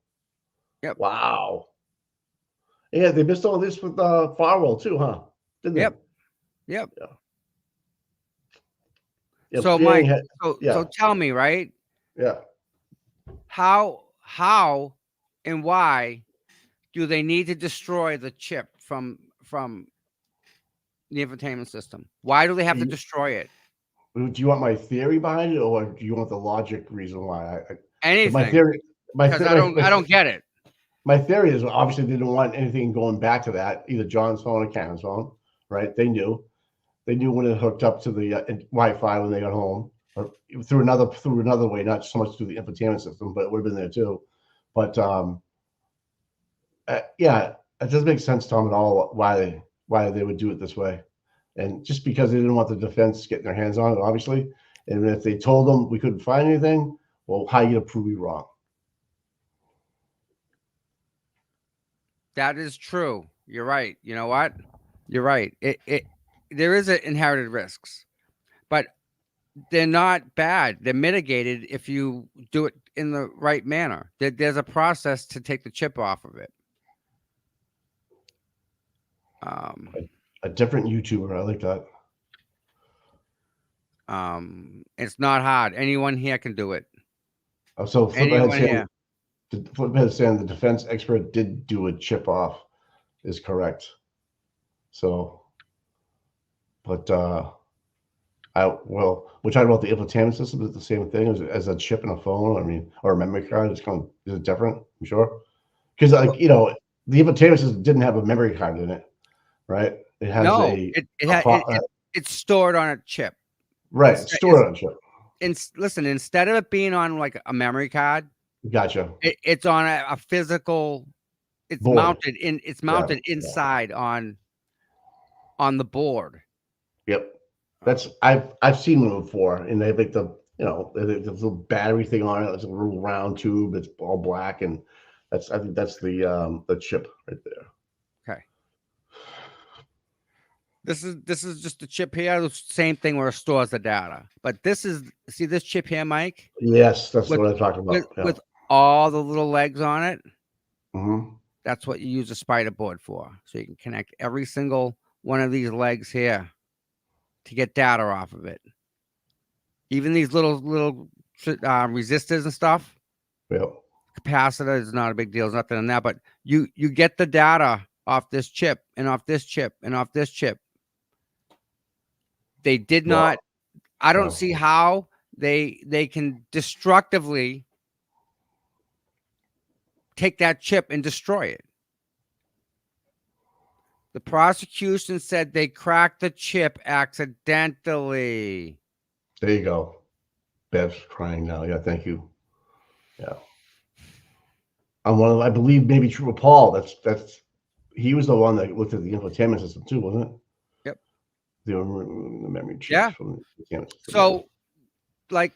Yep. Wow. Yeah, they missed all this with Farwell too, huh? Didn't they? Yep. Yeah. So Mike, so tell me, right? Yeah. How and why do they need to destroy the chip from the infotainment system? Why do they have to destroy it? Do you want my theory behind it, or do you want the logic reason why? Anything. My theory. I don't get it. My theory is obviously they didn't want anything going back to that, either John's phone or Canon's phone, right? They knew when it hooked up to the Wi-Fi when they got home, or through another way, not so much through the infotainment system, but it would have been there too. But yeah, it doesn't make sense, Tom, at all why they would do it this way, and just because they didn't want the defense getting their hands on it, obviously. And if they told them we couldn't find anything, well, how are you gonna prove me wrong? That is true. You're right. You know what? You're right. There is inherited risks, but they're not bad. They're mitigated if you do it in the right manner. There's a process to take the chip off of it. A different YouTuber. I like that. It's not hard. Anyone here can do it. So flip ahead saying the defense expert did do a chip off is correct. So, but we're talking about the infotainment system. Is it the same thing as a chip in a phone? I mean, or a memory card? Is it different? I'm sure, because the infotainment system didn't have a memory card in it, right? It has it's stored on a chip. Right, it's stored on a chip. Listen, instead of it being on like a memory card, gotcha. It's on a physical. It's board. Mounted inside on the board. Yep, I've seen them before, and they have like the little battery thing on it. It's a little round tube. It's all black, and I think that's the chip right there. Okay. This is just a chip here. The same thing where it stores the data, but this chip here, Mike. Yes, that's what I'm talking about. With all the little legs on it. Mm-hmm. That's what you use a spider board for. So you can connect every single one of these legs here to get data off of it. Even these little resistors and stuff. Yep. Capacitor is not a big deal. There's nothing in that, but you get the data off this chip and off this chip and off this chip. They did not. I don't see how they can destructively take that chip and destroy it. The prosecution said they cracked the chip accidentally. There you go. Bev's crying now. Yeah, thank you. Yeah. I believe maybe true with Paul. That's he was the one that looked at the infotainment system too, wasn't it? Yep. The memory chips. Yeah. From the infotainment system. So, like,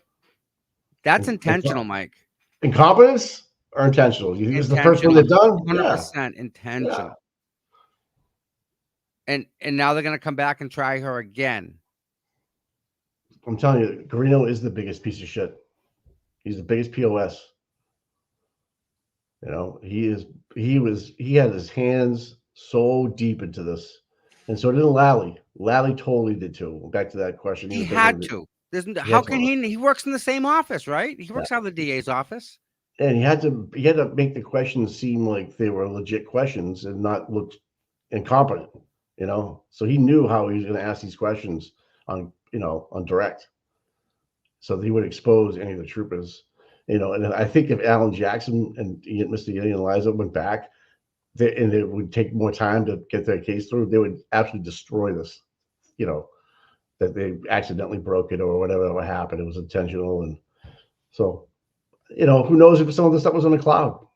that's intentional, Mike. Incompetence or intentional? You think it's the first one they've done? 100% intentional. Yeah. And now they're gonna come back and try her again. I'm telling you, Garino is the biggest piece of shit. He's the biggest POS. He had his hands so deep into this, and so did Lally. Lally totally did too. Back to that question, He was thinking had of it. to. He How had can to. he works in the same office, right? He Yeah. works out of the DA's office. And he had to make the questions seem like they were legit questions and not look incompetent, So he knew how he was going to ask these questions on direct, so that he would expose any of the troopers, And I think if Alan Jackson and Mr. Yelly and Eliza went back, and it would take more time to get their case through, they would absolutely destroy this, that they accidentally broke it or whatever happened. It was intentional, and so who knows if some of the stuff was on the cloud?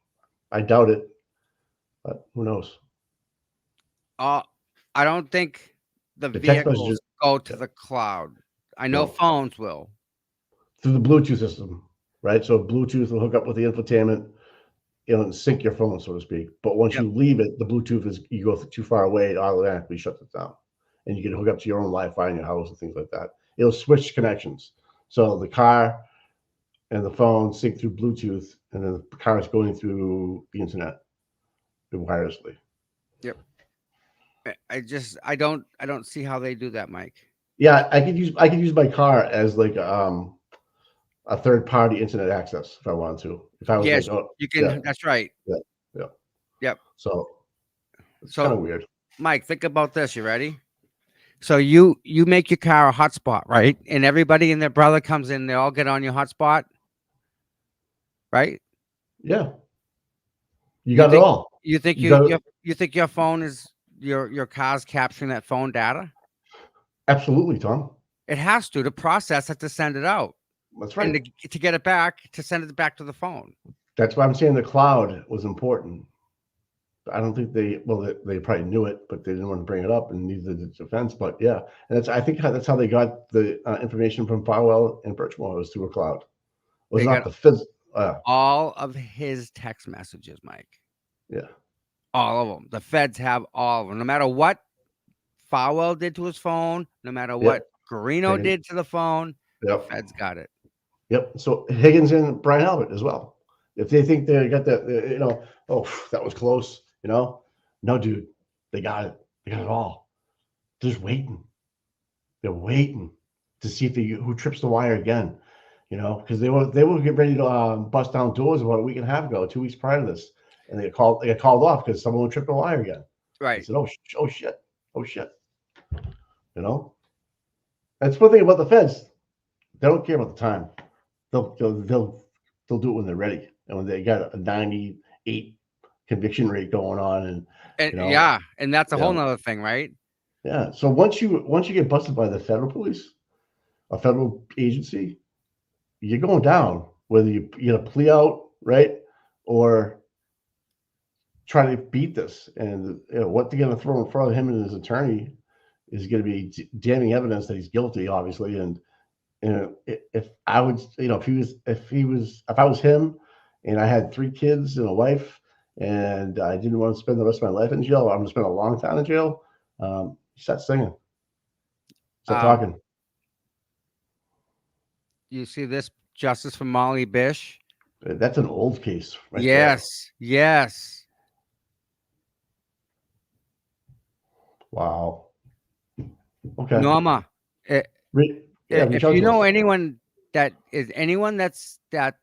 I doubt it, but who knows? I don't think the text vehicles messages go to the cloud. I know No. phones will. Through the Bluetooth system, right? So Bluetooth will hook up with the infotainment, and sync your phone, so to speak. But once Yep. you leave it, the Bluetooth you go too far away, it automatically shuts it down, and you can hook up to your own Wi-Fi in your house and things like that. It'll switch connections, so the car and the phone sync through Bluetooth, and then the car is going through the internet wirelessly. Yep. I don't see how they do that, Mike. Yeah, I could use my car as like a third party internet access if I wanted to. If I was Yes, like, you can. That's right. Yeah. Yep. So it's kind of weird. Mike, think about this. You ready? So you make your car a hotspot, right? And everybody and their brother comes in. They all get on your hotspot, right? Yeah. You got it all. You think you think your phone is your car's capturing that phone data? Absolutely, Tom. It has to process it to send it out. That's right. And to get it back, to send it back to the phone. That's why I'm saying the cloud was important. I don't think they probably knew it, but they didn't want to bring it up, and neither did the defense. But yeah, and I think that's how they got the information from Farwell and Burchmore, was through a cloud. It was not the phys. All of his text messages, Mike. Yeah. All of them. The feds have all of them. No matter what Farwell did to his phone, no matter what Garino did to the phone, the feds got it. Yep. So Higgins and Brian Albert as well. If they think they got that, that was close, no, dude, they got it. They got it all. They're just waiting. They're waiting to see who trips the wire again, because they were getting ready to bust down doors about a week and a half ago, 2 weeks prior to this, and they got called off because someone would trip the wire again. Right. I said, oh shit. That's one thing about the feds. They don't care about the time. They'll do it when they're ready, and when they got a 98 conviction rate going on, and that's a whole nother thing, right? Yeah. So once you get busted by the federal police, a federal agency, you're going down. Whether you get a plea out, right, or try to beat this, and what they're going to throw in front of him and his attorney is going to be damning evidence that he's guilty, obviously, and. If I was him, and I had 3 kids and a wife, and I didn't want to spend the rest of my life in jail, I'm going to spend a long time in jail. Start singing, start talking. You see this justice for Molly Bish? That's an old case, right? Yes. There. Yes. Wow. Okay. Norma. If you know anyone that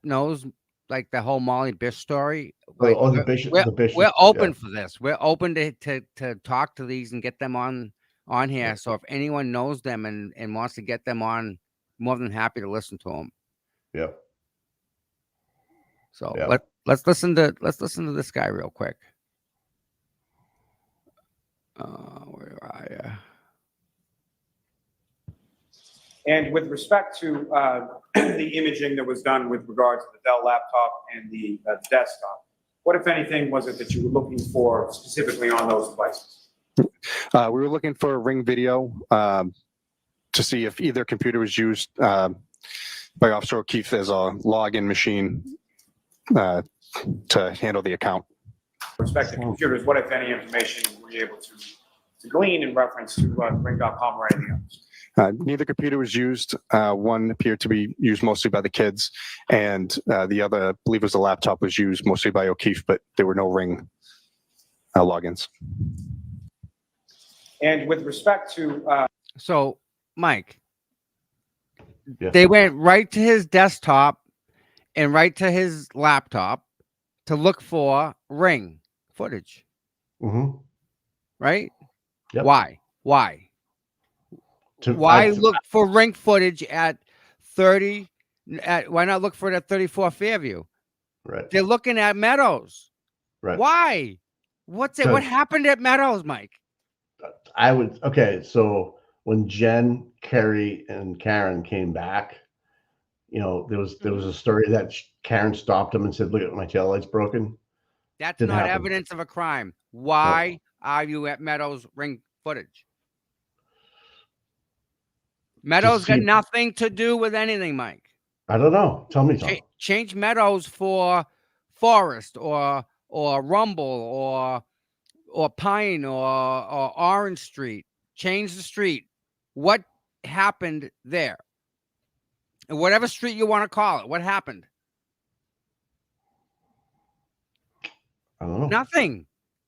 knows like the whole Molly Bish story, like, the Bish. We're open for this. We're open to talk to these and get them on here. Yeah. So if anyone knows them and wants to get them on, more than happy to listen to them. Yeah. So let's listen to this guy real quick. Where are you? And with respect to the imaging that was done with regard to the Dell laptop and the desktop, what, if anything, was it that you were looking for specifically on those devices? We were looking for Ring video to see if either computer was used by Officer O'Keefe as a login machine to handle the account. With respect to computers, what, if any, information were you able to glean in reference to Ring.com or anything else? Neither computer was used. One appeared to be used mostly by the kids, and the other, I believe it was a laptop, was used mostly by O'Keefe, but there were no Ring logins. And with respect to, So, Mike, Yeah. they went right to his desktop and right to his laptop to look for ring footage, Mm-hmm. right? Yep. Why? Why look for ring footage at 30? Why not look for it at 34 Fairview? Right. They're looking at Meadows. Right. Why? What's it? What happened at Meadows, Mike? Okay, so when Jen, Carrie, and Karen came back, there was a story that Karen stopped him and said, "Look at my taillight's broken." That's Didn't not happen. evidence of a crime. Why are you at Meadows ring footage? Meadows got nothing to do with anything, Mike. I don't know. Tell me, Tom. Change Meadows for Forest or Rumble or Pine or Orange Street. Change the street. What happened there? And whatever street you want to call it, what happened? I don't know. Nothing.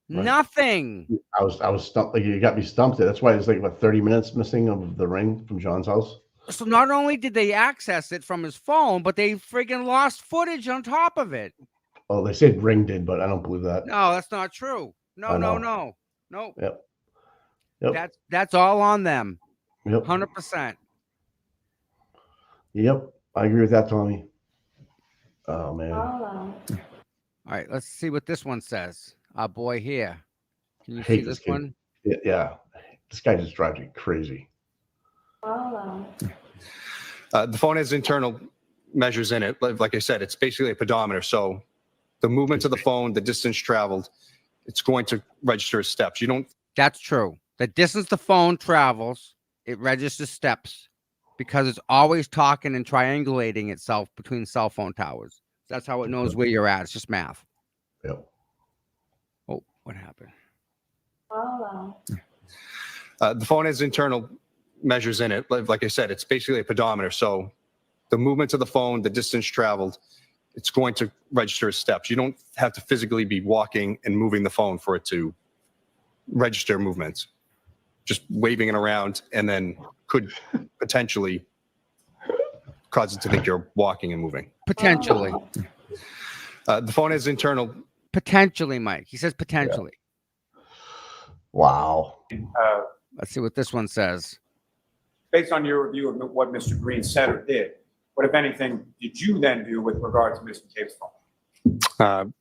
Right. Nothing. I was stumped. Like, you got me stumped. That's why it's like about 30 minutes missing of the ring from John's house. So not only did they access it from his phone, but they friggin' lost footage on top of it. Oh, they said ring did, but I don't believe that. No, that's not true. No. Yep. That's all on them. Yep. 100%. Yep. I agree with that, Tommy. Oh man. All right, let's see what this one says. Our boy here. Can you Hate see this kid. one? Yeah. This guy just drives me crazy. The phone has internal measures in it. Like I said, it's basically a pedometer. So the movement of the phone, the distance traveled, it's going to register as steps. You don't. That's true. The distance the phone travels, it registers steps because it's always talking and triangulating itself between cell phone towers. That's how it knows where you're at. It's just math. Yep. Oh, what happened? The phone has internal measures in it. Like I said, it's basically a pedometer. So the movement of the phone, the distance traveled, it's going to register as steps. You don't have to physically be walking and moving the phone for it to register movements. Just waving it around and then could potentially cause it to think you're walking and moving. Potentially. The phone has internal. Potentially, Mike. He says potentially. Yeah. Wow. Let's see what this one says. based on your review of what Mr. Green said or did, what, if anything, did you then do with regard to Mr. McCabe's phone?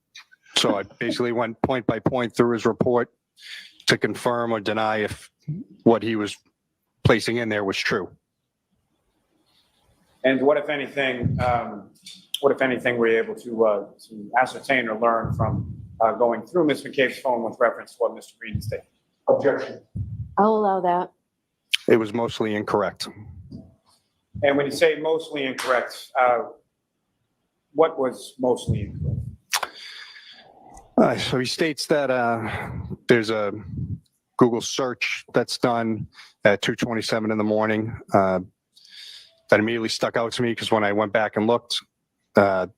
So I basically went point by point through his report to confirm or deny if what he was placing in there was true. And what, if anything, were you able to ascertain or learn from going through Ms. McCabe's phone with reference to what Mr. Green stated? Objection. I'll allow that. It was mostly incorrect. And when you say mostly incorrect, what was mostly incorrect? So he states that there's a Google search that's done at 2:27 in the morning that immediately stuck out to me because when I went back and looked, that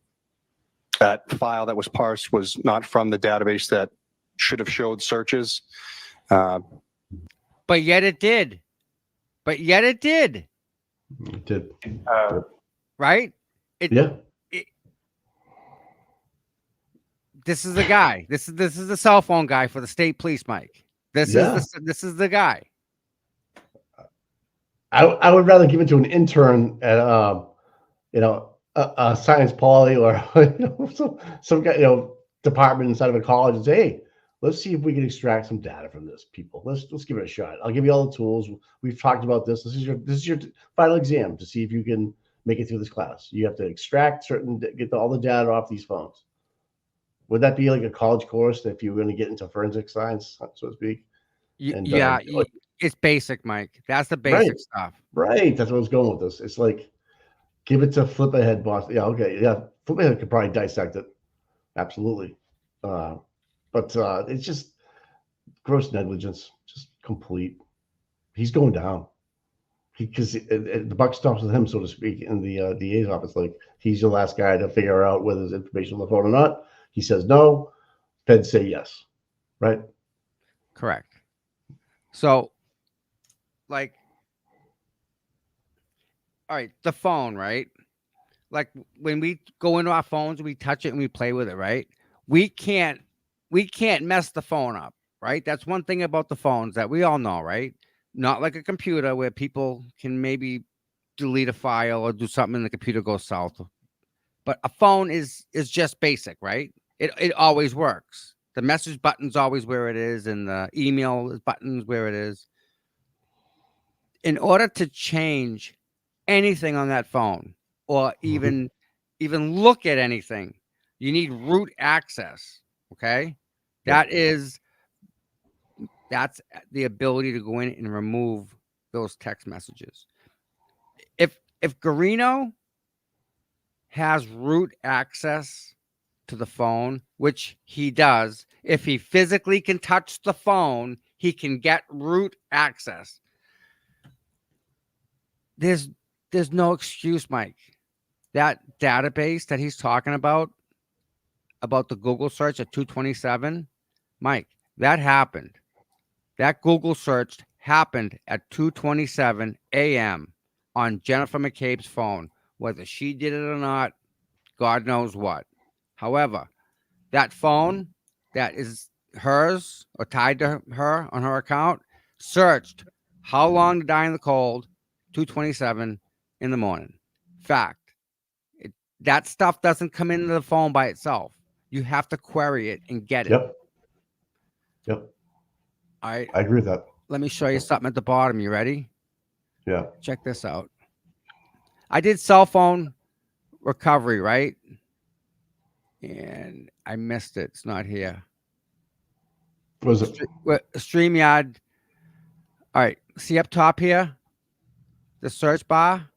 file that was parsed was not from the database that should have showed searches. But yet it did. It did. Right? Yeah. This is the guy. This is the cell phone guy for the state police, Mike. This is the guy. I would rather give it to an intern at a science poly or some guy, department inside of a college and say, hey, let's see if we can extract some data from this, people. Let's give it a shot. I'll give you all the tools. We've talked about this. This is your final exam to see if you can make it through this class. You have to extract get all the data off these phones. Would that be like a college course if you were going to get into forensic science, so to speak? It's basic, Mike. That's the basic stuff. Right. That's what I was going with this. It's like, give it to Flip Ahead, boss. Yeah, okay. Yeah, Flip Ahead could probably dissect it. Absolutely. But it's just gross negligence, just complete. He's going down. Because the buck stops with him, so to speak, in the DA's office. Like, he's the last guy to figure out whether there's information on the phone or not. He says no. Feds say yes. Right? Correct. So, like, all right, the phone, right? Like when we go into our phones, we touch it and we play with it, right? We can't mess the phone up, right? That's one thing about the phones that we all know, right? Not like a computer where people can maybe delete a file or do something and the computer goes south. But a phone is just basic, right? It always works. The message button's always where it is, and the email button's where it is. In order to change anything on that phone, or even look at anything, you need root access. Okay, that's the ability to go in and remove those text messages. If Garino has root access to the phone, which he does, if he physically can touch the phone, he can get root access. There's no excuse, Mike. That database that he's talking about the Google search at 227, Mike, that happened. That Google search happened at 2:27 a.m. on Jennifer McCabe's phone. Whether she did it or not, God knows what. However, that phone that is hers or tied to her on her account searched how long to die in the cold, 2:27 in the morning. Fact. That stuff doesn't come into the phone by itself. You have to query it and get it. Yep. All right. I agree with that. Let me show you something at the bottom. You ready? Yeah. Check this out. I did cell phone recovery, right? And I missed it. It's not here. Was it? StreamYard. All right. See up top here? The search bar.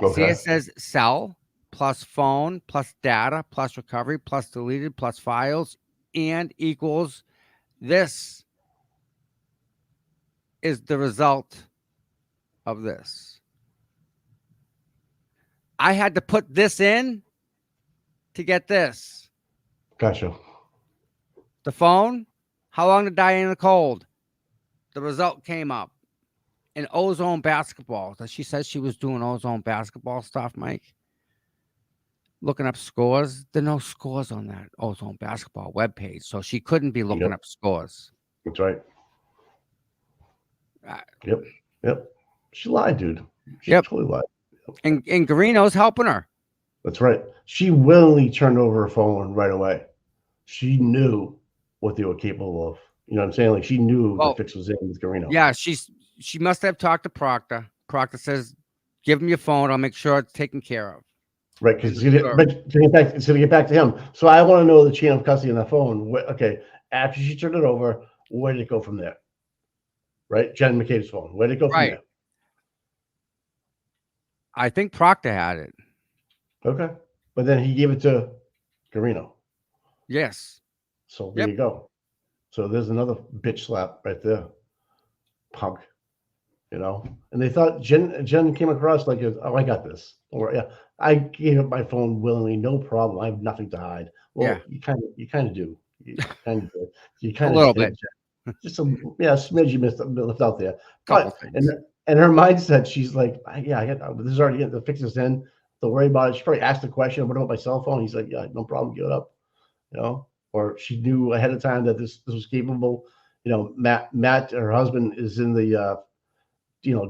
Okay. See, it says cell plus phone plus data plus recovery plus deleted plus files and equals this is the result of this. I had to put this in to get this. Gotcha. The phone, how long to die in the cold? The result came up. In Ozone basketball, that she says she was doing Ozone basketball stuff, Mike. Looking up scores. There are no scores on that Ozone basketball webpage, so she couldn't be looking up scores. That's right. Yep. She lied, dude. She totally lied. And Garino's helping her. That's right. She willingly turned over her phone right away. She knew what they were capable of. You know what I'm saying? Like, she knew the fix was in with Garino. Yeah, she must have talked to Proctor. Proctor says, give him your phone. I'll make sure it's taken care of. Right, because it's going to get back to him. So I want to know the chain of custody on that phone. Okay, after she turned it over, where did it go from there? Right, Jen McCabe's phone. Where did it go from there? I think Proctor had it. Okay, but then he gave it to Garino. Yes. So there you go. So there's another bitch slap right there. Punk. You know, and they thought Jen came across like, oh, I got this. Or I gave up my phone willingly, no problem. I have nothing to hide. Well, you kind of do. You kind of do. You kind of a little bit. Just a smidge you left out there. But and her mindset, she's like, I got this is already the fix is in. Don't worry about it. She probably asked the question, what about my cell phone? He's like, yeah, no problem, give it up. You know, or she knew ahead of time that this was capable. You know, Matt, her husband, is in the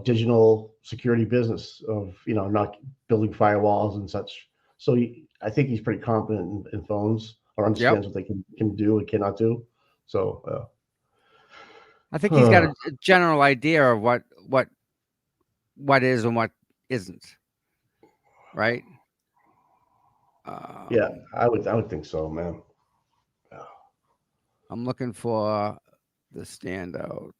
digital security business of, not building firewalls and such. So I think he's pretty confident in phones, or understands what they can do and cannot do. So I think he's got a general idea of what is and what isn't. Right? Yeah, I would think so, man. I'm looking for the standouts.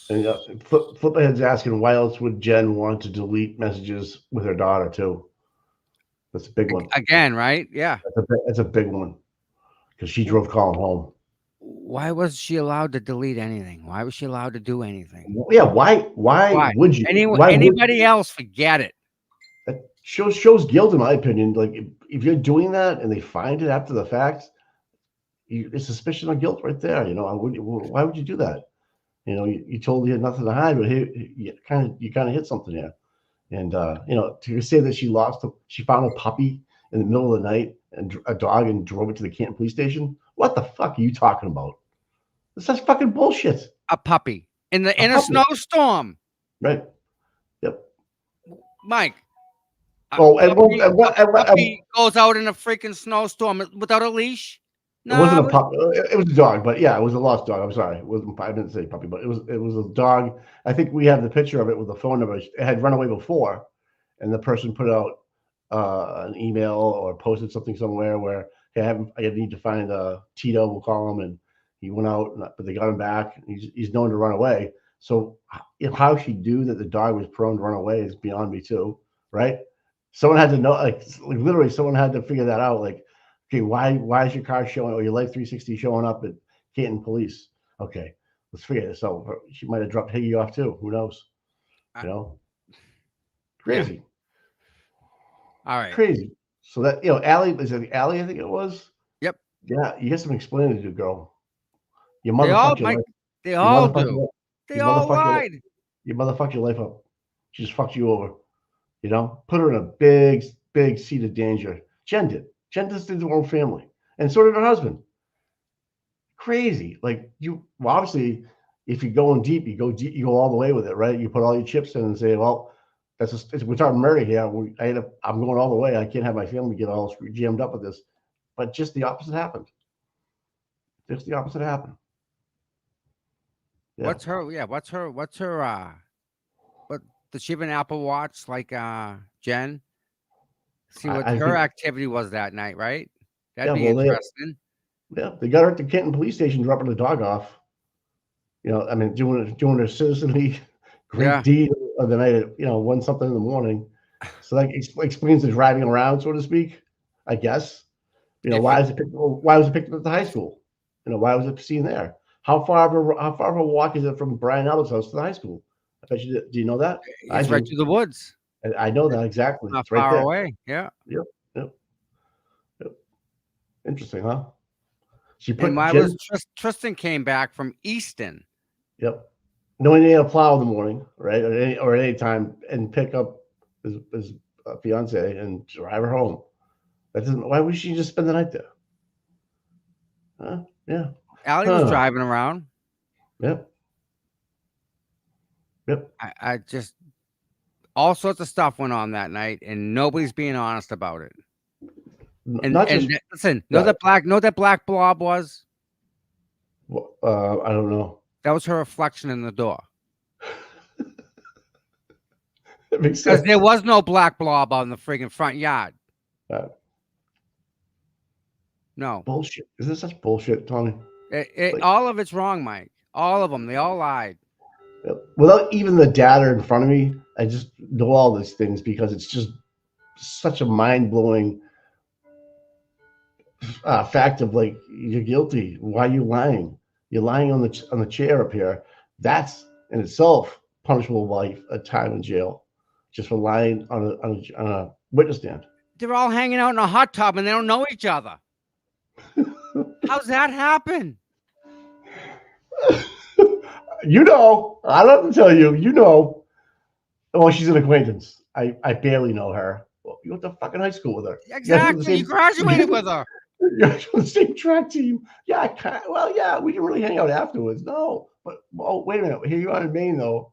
And Fliphead's asking, why else would Jen want to delete messages with her daughter too? That's a big one. Again, right? Yeah. That's a big one. Because she drove Colin home. Why was she allowed to delete anything? Why was she allowed to do anything? Yeah, why would you? Anybody else, forget it. That shows guilt, in my opinion. Like, if you're doing that and they find it after the fact, it's suspicion of guilt right there. You know, why would you do that? You know, you told you had nothing to hide, but you kind of hit something there. And you know, to say that she found a puppy in the middle of the night and a dog and drove it to the Canton police station. What the fuck are you talking about? This is fucking bullshit. A puppy in a snowstorm. Right. Yep. Mike. Oh, a puppy goes out in a freaking snowstorm without a leash. No, it wasn't a puppy. It was a dog, but yeah, it was a lost dog. I'm sorry. It wasn't. I didn't say puppy, but it was a dog. I think we have the picture of it with the phone number. It had run away before, and the person put out an email or posted something somewhere where, hey, I need to find Tito. We'll call him, and he went out, but they got him back. He's known to run away. So how she knew that the dog was prone to run away is beyond me too, right? Someone had to know, like literally, someone had to figure that out, like. Okay, why is your car showing or your Life 360 showing up at Canton Police? Okay, let's figure this out. She might have dropped Higgy off too. Who knows? You know, crazy. Yeah. All right, crazy. So that Allie, is it Allie? I think it was. Yep. Yeah, you got some explaining to do, girl. Your mother fucked your life. They all do. They all lied. Your mother fucked your life up. She just fucked you over. You know, put her in a big seat of danger. Jen did. Jen just did her own family, and so did her husband. Crazy, like well, obviously, if you're going deep, you go all the way with it, right? You put all your chips in and say, well, we're talking murder here. I'm going all the way. I can't have my family get all jammed up with this. But just the opposite happened. Just the opposite happened. Yeah. What's her? What does she have an Apple Watch like Jen? See what her activity was that night, right? That'd be interesting. They got her at the Canton police station, dropping the dog off. You know, I mean, doing her citizenly great deed of the night at 1 something in the morning. So that explains the driving around, so to speak. I guess. Why was it picked up at the high school? Why was it seen there? How far of a walk is it from Brian Albert's house to the high school? I bet you. Do you know that? It's right through the woods. I know that exactly. Not it's right far there. away. Yeah. Yep. Interesting, huh? Tristan came back from Easton. Yep. Knowing he had to plow in the morning, right, or at any time, and pick up his fiance and drive her home. Why would she just spend the night there? Yeah. Allie was driving around. Yep. I just all sorts of stuff went on that night, and nobody's being honest about it. Listen, know that black blob was? Well, I don't know. That was her reflection in the door. That makes sense. Because there was no black blob on the friggin' front yard. No. Bullshit. Is this such bullshit, Tony? All of it's wrong, Mike. All of them. They all lied. Without even the data in front of me, I just know all these things because it's just such a mind-blowing fact of like, you're guilty. Why are you lying? You're lying on the chair up here. That's in itself punishable by a time in jail, just for lying on a witness stand. They're all hanging out in a hot tub and they don't know each other. How's that happen? I don't have to tell you. Oh, she's an acquaintance. I barely know her. Well, you went to fucking high school with her. Exactly. You graduated with her. You're on the same track team. Yeah, we didn't really hang out afterwards. No, but wait a minute. Here you are in Maine, though.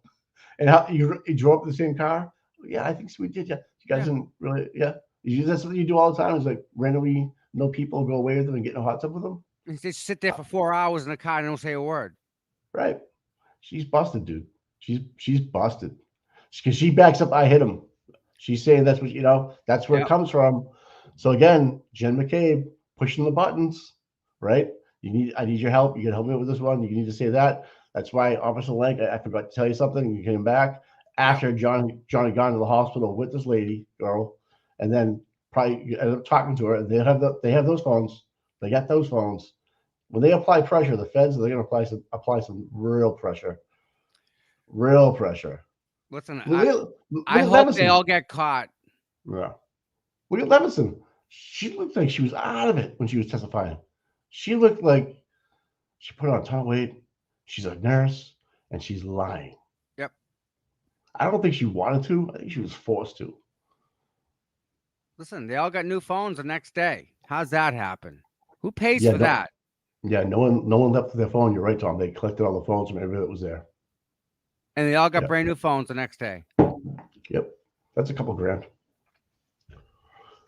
And how you drove up in the same car? Yeah, I think so we did. Yeah, you guys didn't really. Yeah, that's what you do all the time. Is like randomly know people, go away with them, and get in a hot tub with them. And they sit there for 4 hours in the car and don't say a word. Right. She's busted, dude. She's busted. Because she backs up, I hit him. She's saying that's what that's where it comes from. So again, Jen McCabe pushing the buttons, right? I need your help. You can help me with this one. You need to say that. That's why Officer Lank, I forgot to tell you something. You came back after Johnny gone to the hospital with this girl, and then probably ended up talking to her. And they have those phones. They got those phones. When they apply pressure, the feds, they're going to apply some real pressure. Real pressure. Listen, I hope they all get caught. Yeah. Look at Levinson. She looked like she was out of it when she was testifying. She looked like she put on a ton of weight. She's a nurse, and she's lying. Yep. I don't think she wanted to. I think she was forced to. Listen, they all got new phones the next day. How's that happen? Who pays Yeah, for no- that? Yeah, no one left their phone. You're right, Tom. They collected all the phones from everybody that was there. And they all got Yeah. brand new phones the next day. Yep. That's a couple grand.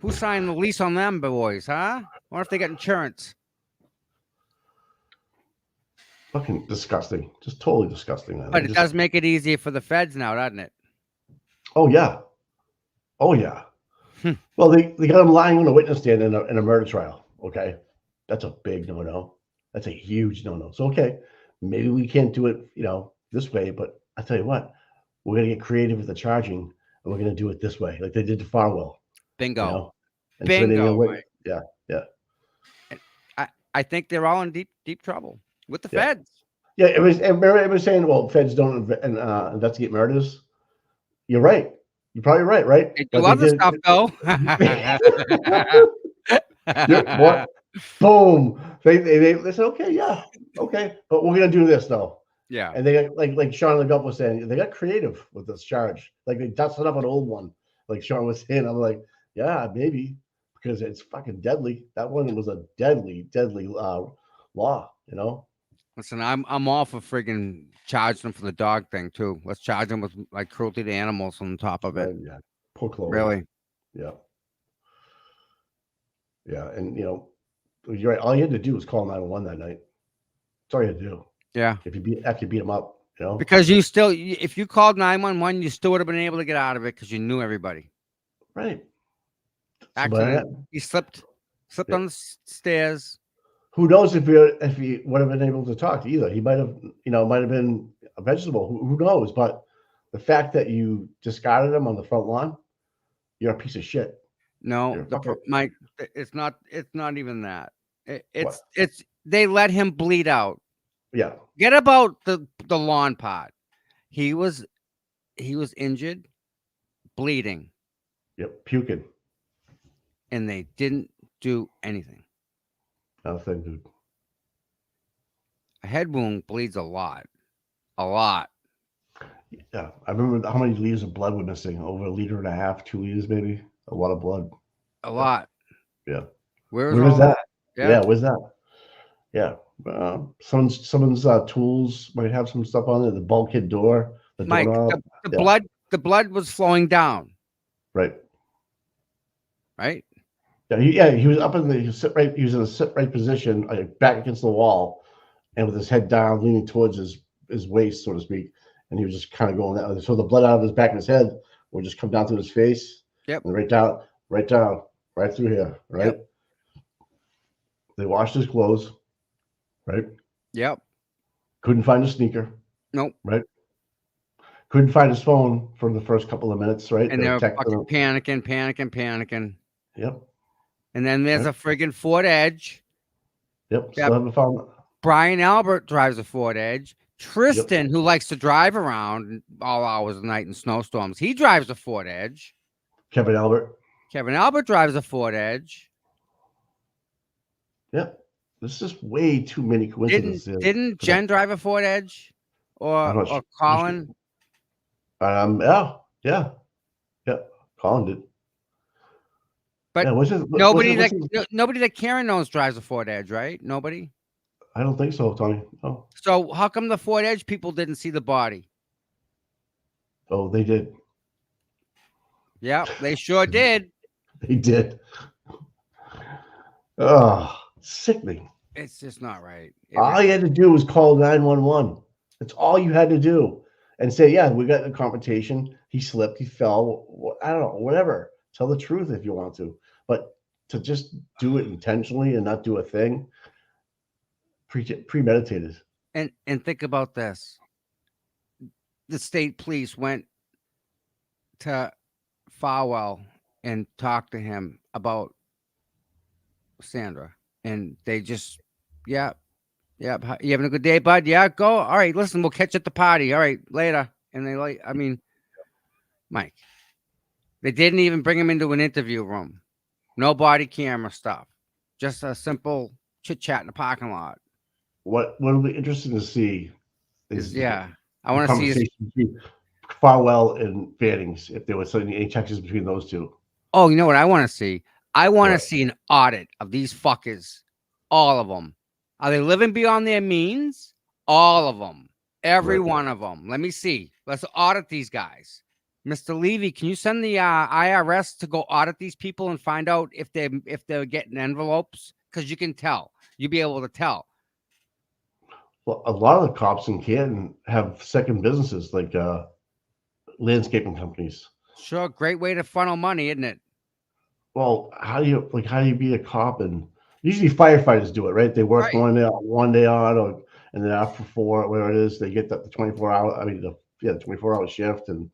Who signed the lease on them boys, huh? What if they got insurance? Fucking disgusting. Just totally disgusting. Man. But it does make it easier for the feds now, doesn't it? Oh yeah. Oh yeah. Hmm. Well, they got him lying on a witness stand in a murder trial. Okay, that's a big no-no. That's a huge no-no. So okay, maybe we can't do it, this way. But I tell you what, we're gonna get creative with the charging, and we're gonna do it this way, like they did to Farwell. Bingo. Intimidate Bingo. a wit- Mike. Yeah, yeah, I think they're all in deep trouble with the Yeah. feds. yeah. It was. And remember, it was saying, well, feds don't investigate murders. You're right. You're probably right. Right. They do But other did- stuff though. Yeah, what? Boom. They said, okay, yeah, okay, but we're gonna do this though. Yeah. And they got like Sean LeGup was saying, they got creative with this charge. Like they dusted up an old one, like Sean was saying. I'm like, yeah, maybe because it's fucking deadly. That one was a deadly law. Listen, I'm all for friggin' charging them for the dog thing too. Let's charge them with like cruelty to animals on top of it. And, yeah, poor Chloe. Really? Yeah. Yeah, and you're right. All you had to do was call 911 that night. That's all you had to do. Yeah. After you beat him up, Because if you called 911, you still would have been able to get out of it because you knew everybody. Right. Accident. He slipped Yeah. on the stairs. Who knows if he would have been able to talk either? He might have been a vegetable. Who knows? But the fact that you discarded him on the front lawn, you're a piece of shit. No, You're a fucker. Mike, it's not even that. It's they let him bleed out. Yeah. Get about the lawn part. He was injured, bleeding, Yep. Puking. and they didn't do anything. Nothing, dude. A head wound bleeds a lot. A lot. Yeah. I remember how many liters of blood were missing. Over 1.5 liters, 2 liters, maybe. A lot of blood. A lot. Yeah. Where Where is all that? Yeah. Yeah. Where's that? Yeah. Someone's tools might have some stuff on it. The bulkhead door. The Mike, doorknob. the blood was flowing down, Right. right? Yeah. He was up in the he was in a sit right position, back against the wall, and with his head down, leaning towards his waist, so to speak. And he was just kind of going that way. So the blood out of his back of his head would just come down through his face. Yep. And right down, right through here. Right. Yep. They washed his clothes. Right. Yep. Couldn't find a sneaker. Nope. Right. Couldn't find his phone for the first couple of minutes. Right. And they were texting fucking him. panicking. Yep. And then there's a friggin' Ford Edge. Yep. Still haven't found. Brian Albert drives a Ford Edge. Tristan, who likes to drive around all hours of the night in snowstorms, he drives a Ford Edge. Kevin Albert. Kevin Albert drives a Ford Edge. Yep. There's just way too many coincidences. Didn't Jen drive a Ford Edge? Or Colin? Yeah. Colin did. But yeah, nobody that Karen knows drives a Ford Edge, right? Nobody? I don't think so, Tony. No. So how come the Ford Edge people didn't see the body? Oh, they did. Yeah, they sure did. They did. Oh, sickening. It's just not right. All you had to do was call 911. That's all you had to do. And say, yeah, we got the confrontation. He slipped, he fell. I don't know, whatever. Tell the truth if you want to. But to just do it intentionally and not do a thing, premeditated. And think about this. The state police went to Farwell and talked to him about Sandra. And they just, yeah. You having a good day, bud? Yeah, go. All right, listen, we'll catch you at the party. All right, later. And they Mike, they didn't even bring him into an interview room. No body camera stuff. Just a simple chit chat in the parking lot. What'll be interesting to see is I the want to see. conversation between Farwell and Fannings, if there was any textures between those two. Oh, you know what I want to see? I want to What? see an audit of these fuckers. All of them. Are they living beyond their means? All of them. Every Right. one of them. Let me see. Let's audit these guys. Mr. Levy, can you send the IRS to go audit these people and find out if they're getting envelopes? Because you can tell. You'll be able to tell. Well, a lot of the cops in Canton have second businesses, like landscaping companies. Sure, great way to funnel money, isn't it? Well, how do you be a cop? And usually firefighters do it, right? They work Right. one day on, and then after 4, whatever it is, they get the 24-hour. I mean, the 24-hour shift, and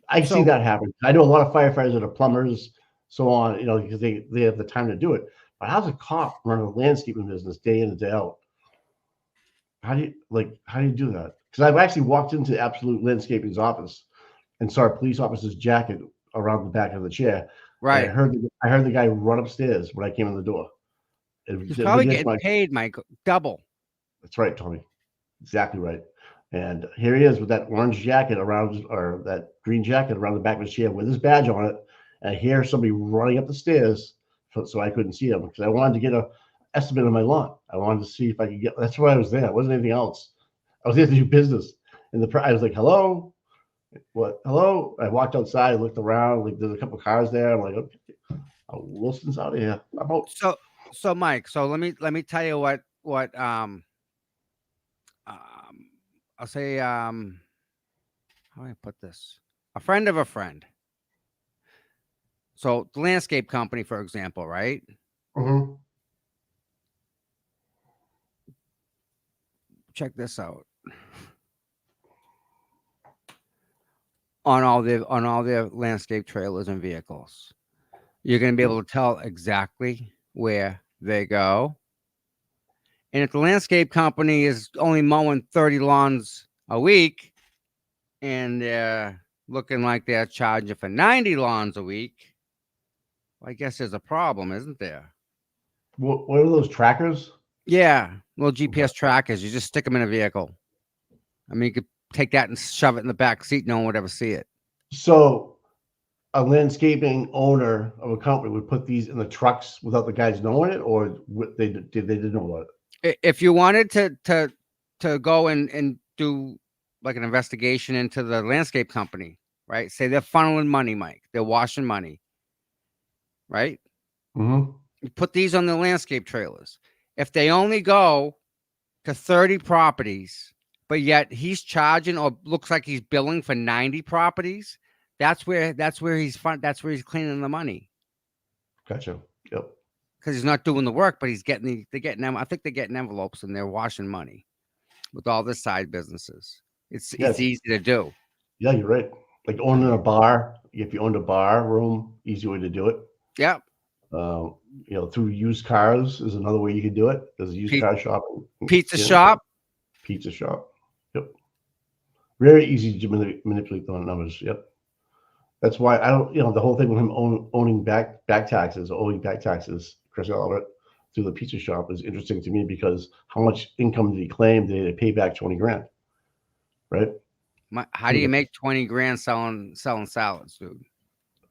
I see that happen. I know a lot of firefighters that are plumbers, so on, because they have the time to do it. But how's a cop run a landscaping business day in and day out? How do you do that? Because I've actually walked into Absolute Landscaping's office and saw a police officer's jacket around the back of the chair. Right. And I heard the guy run upstairs when I came in the door. He's probably getting paid, Mike, double. That's right, Tony. Exactly right. And here he is with that orange jacket or that green jacket around the back of his chair with his badge on it. And I hear somebody running up the stairs, so I couldn't see him because I wanted to get an estimate of my lawn. I wanted to see if I could get. That's why I was there. It wasn't anything else. I was there to do business. And I was like, "Hello, what? Hello." I walked outside, looked around. Like, there's a couple cars there. I'm like, "Okay, Wilson's out of here." I'm out. So Mike. So let me tell you what I'll say. How do I put this? A friend of a friend. So the landscape company, for example, right? Mm-hmm. Check this out. On all their landscape trailers and vehicles, you're going to be able to tell exactly where they go. And if the landscape company is only mowing 30 lawns a week and they're looking like they're charging for 90 lawns a week, well, I guess there's a problem, isn't there? What are those trackers? Yeah, little GPS trackers. You just stick them in a vehicle. I mean, you could take that and shove it in the back seat. No one would ever see it. So a landscaping owner of a company would put these in the trucks without the guys knowing it, or they didn't know about it? If you wanted to go and do like an investigation into the landscape company, right? Say they're funneling money, Mike. They're washing money, right? Mm-hmm. You put these on the landscape trailers. If they only go to 30 properties, but yet he's charging or looks like he's billing for 90 properties, that's where he's cleaning the money. Gotcha. Yep. Because he's not doing the work, but they're getting them. I think they're getting envelopes and they're washing money with all the side businesses. It's easy to do. Yeah, you're right. Like owning a bar. If you owned a bar room, easy way to do it. Yep. Through used cars is another way you can do it. There's a used car shop. Pizza shop. Pizza shop. Yep. Very easy to manipulate the numbers. Yep. That's why I don't, the whole thing with him owing back taxes, Chris Albert, through the pizza shop is interesting to me because how much income did he claim? Did he pay back 20 grand? Right? How do you make 20 grand selling salads, dude?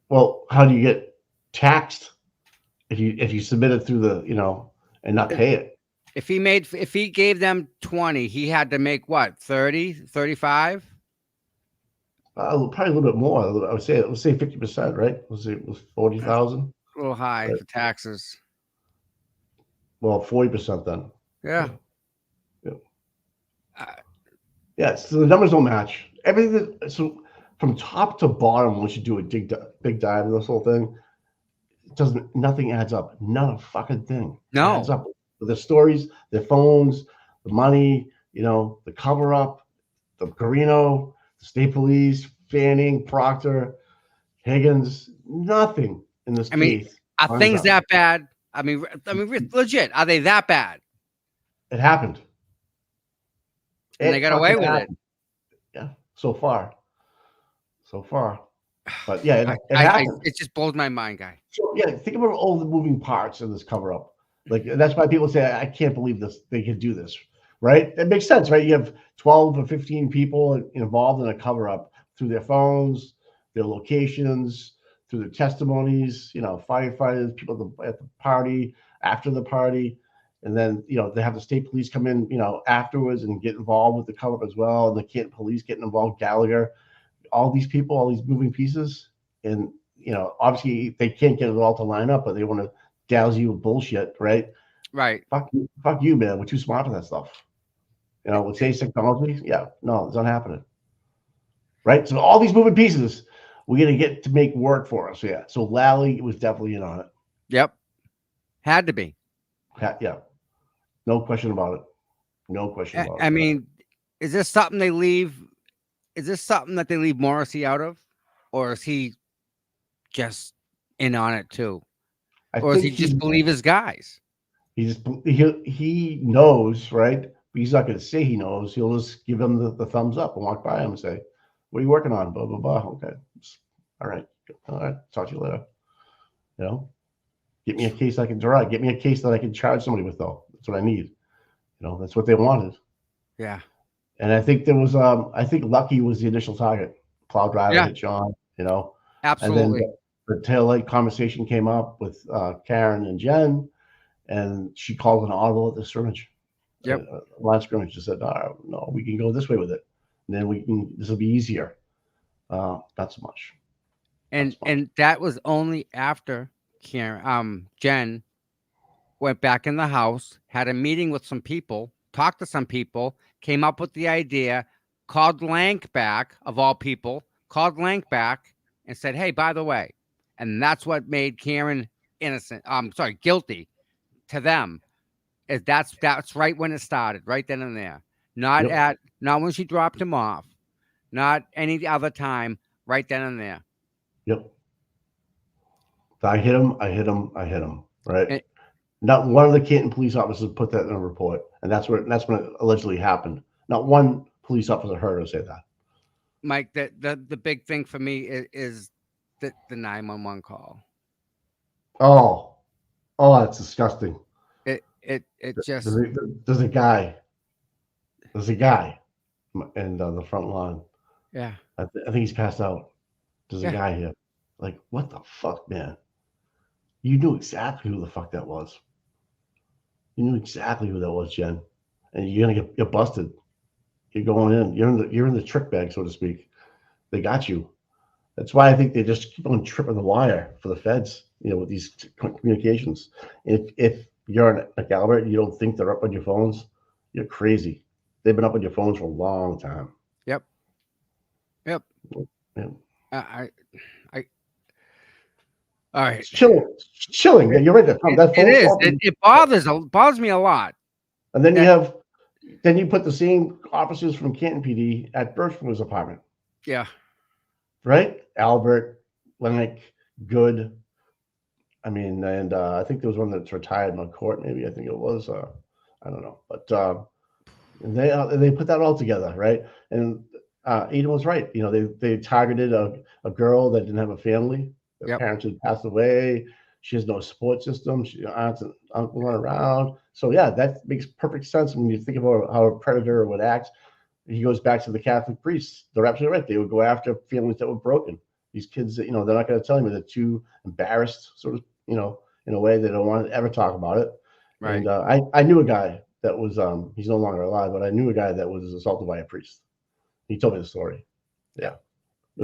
Well, how do you get taxed if you submit it through the, and not pay it? If he gave them 20, he had to make what, 30, 35? Probably a little bit more. Let's say 50%, right? Let's say it was 40,000. A little high right. for taxes. Well, 40% then. Yeah. Yeah. So the numbers don't match. Everything. So from top to bottom, once you do a big dive in this whole thing, nothing adds up. Not a fucking thing. No. Adds up. The stories, the phones, the money, the cover up, the Carino, the state police, Fanning, Proctor, Higgins, nothing in this case. Are things that bad? I mean, legit, are they that bad? It happened. And they got away with it. Yeah, so far. But yeah, it happened. It just blows my mind, guy. So yeah, think about all the moving parts in this cover up. Like that's why people say, I can't believe this. They could do this, right? It makes sense, right? You have 12 or 15 people involved in a cover up through their phones, their locations, through their testimonies. You know, firefighters, people at the party, after the party, and then they have the state police come in, afterwards and get involved with the cover up as well, and the Canton police getting involved, Gallagher, all these people, all these moving pieces, and obviously they can't get it all to line up, but they want to douse you with bullshit, right? Right. Fuck you, man. We're too smart for that stuff. With today's technology, yeah, no, it's not happening. Right? So all these moving pieces, we're gonna get to make work for us. Yeah. So Lally was definitely in on it. Yep. Had to be. Yeah. No question about it. No question about it. I mean, is this something they leave? Is this something that they leave Morrissey out of, or is he just in on it too? Or does he just believe his guys? He knows, right? But he's not going to say he knows. He'll just give him the thumbs up and walk by him and say, "What are you working on?" Blah blah blah. Okay, all right. Talk to you later. Get me a case I can draw. Get me a case that I can charge somebody with, though. That's what I need. That's what they wanted. Yeah. And I think there was I think Lucky was the initial target. Plow driver hit John. Absolutely. And then the tail light conversation came up with Karen and Jen, and she called an audible at the scrimmage. Yep. Line scrimmage just said, no, we can go this way with it. And then this will be easier. Not so much. And that was only after Jen went back in the house, had a meeting with some people, talked to some people, came up with the idea, called Lank back, of all people, called Lank back and said, hey, by the way, and that's what made Karen guilty to them. That's right when it started, right then and there. Not when she dropped him off, not any other time, right then and there. Yep. I hit him, right? Not one of the Canton police officers put that in a report, and that's when it allegedly happened. Not one police officer heard her say that. Mike, the big thing for me is the 911 call. Oh, that's disgusting. It just there's a guy in the front lawn. Yeah, I think he's passed out. There's a guy here. Like, what the fuck, man? You knew exactly who the fuck that was. You knew exactly who that was, Jen. And you're gonna get busted. You're going in. You're in the trick bag, so to speak. They got you. That's why I think they just keep on tripping the wire for the feds. With these communications. If you're a McAlbert and you don't think they're up on your phones, you're crazy. They've been up on your phones for a long time. Yep. Yeah. All right. It's chilling. Yeah, you're right. It bothers me a lot. And then you put the same officers from Canton PD at Burchmore's apartment. Yeah. Right? Albert, Lennick, Good. I mean, and I think there was one that's retired on court. Maybe I think it was. I don't know, but they put that all together, right? And Eden was right. They targeted a girl that didn't have a family. Her parents had passed away. She has no support system. She aunts and uncle run around. So yeah, that makes perfect sense when you think about how a predator would act. He goes back to the Catholic priests. They're absolutely right. They would go after families that were broken. These kids that they're not going to tell you, they're too embarrassed, sort of, in a way they don't want to ever talk about it. Right. And I knew a guy that was he's no longer alive, but I knew a guy that was assaulted by a priest. He told me the story. Yeah.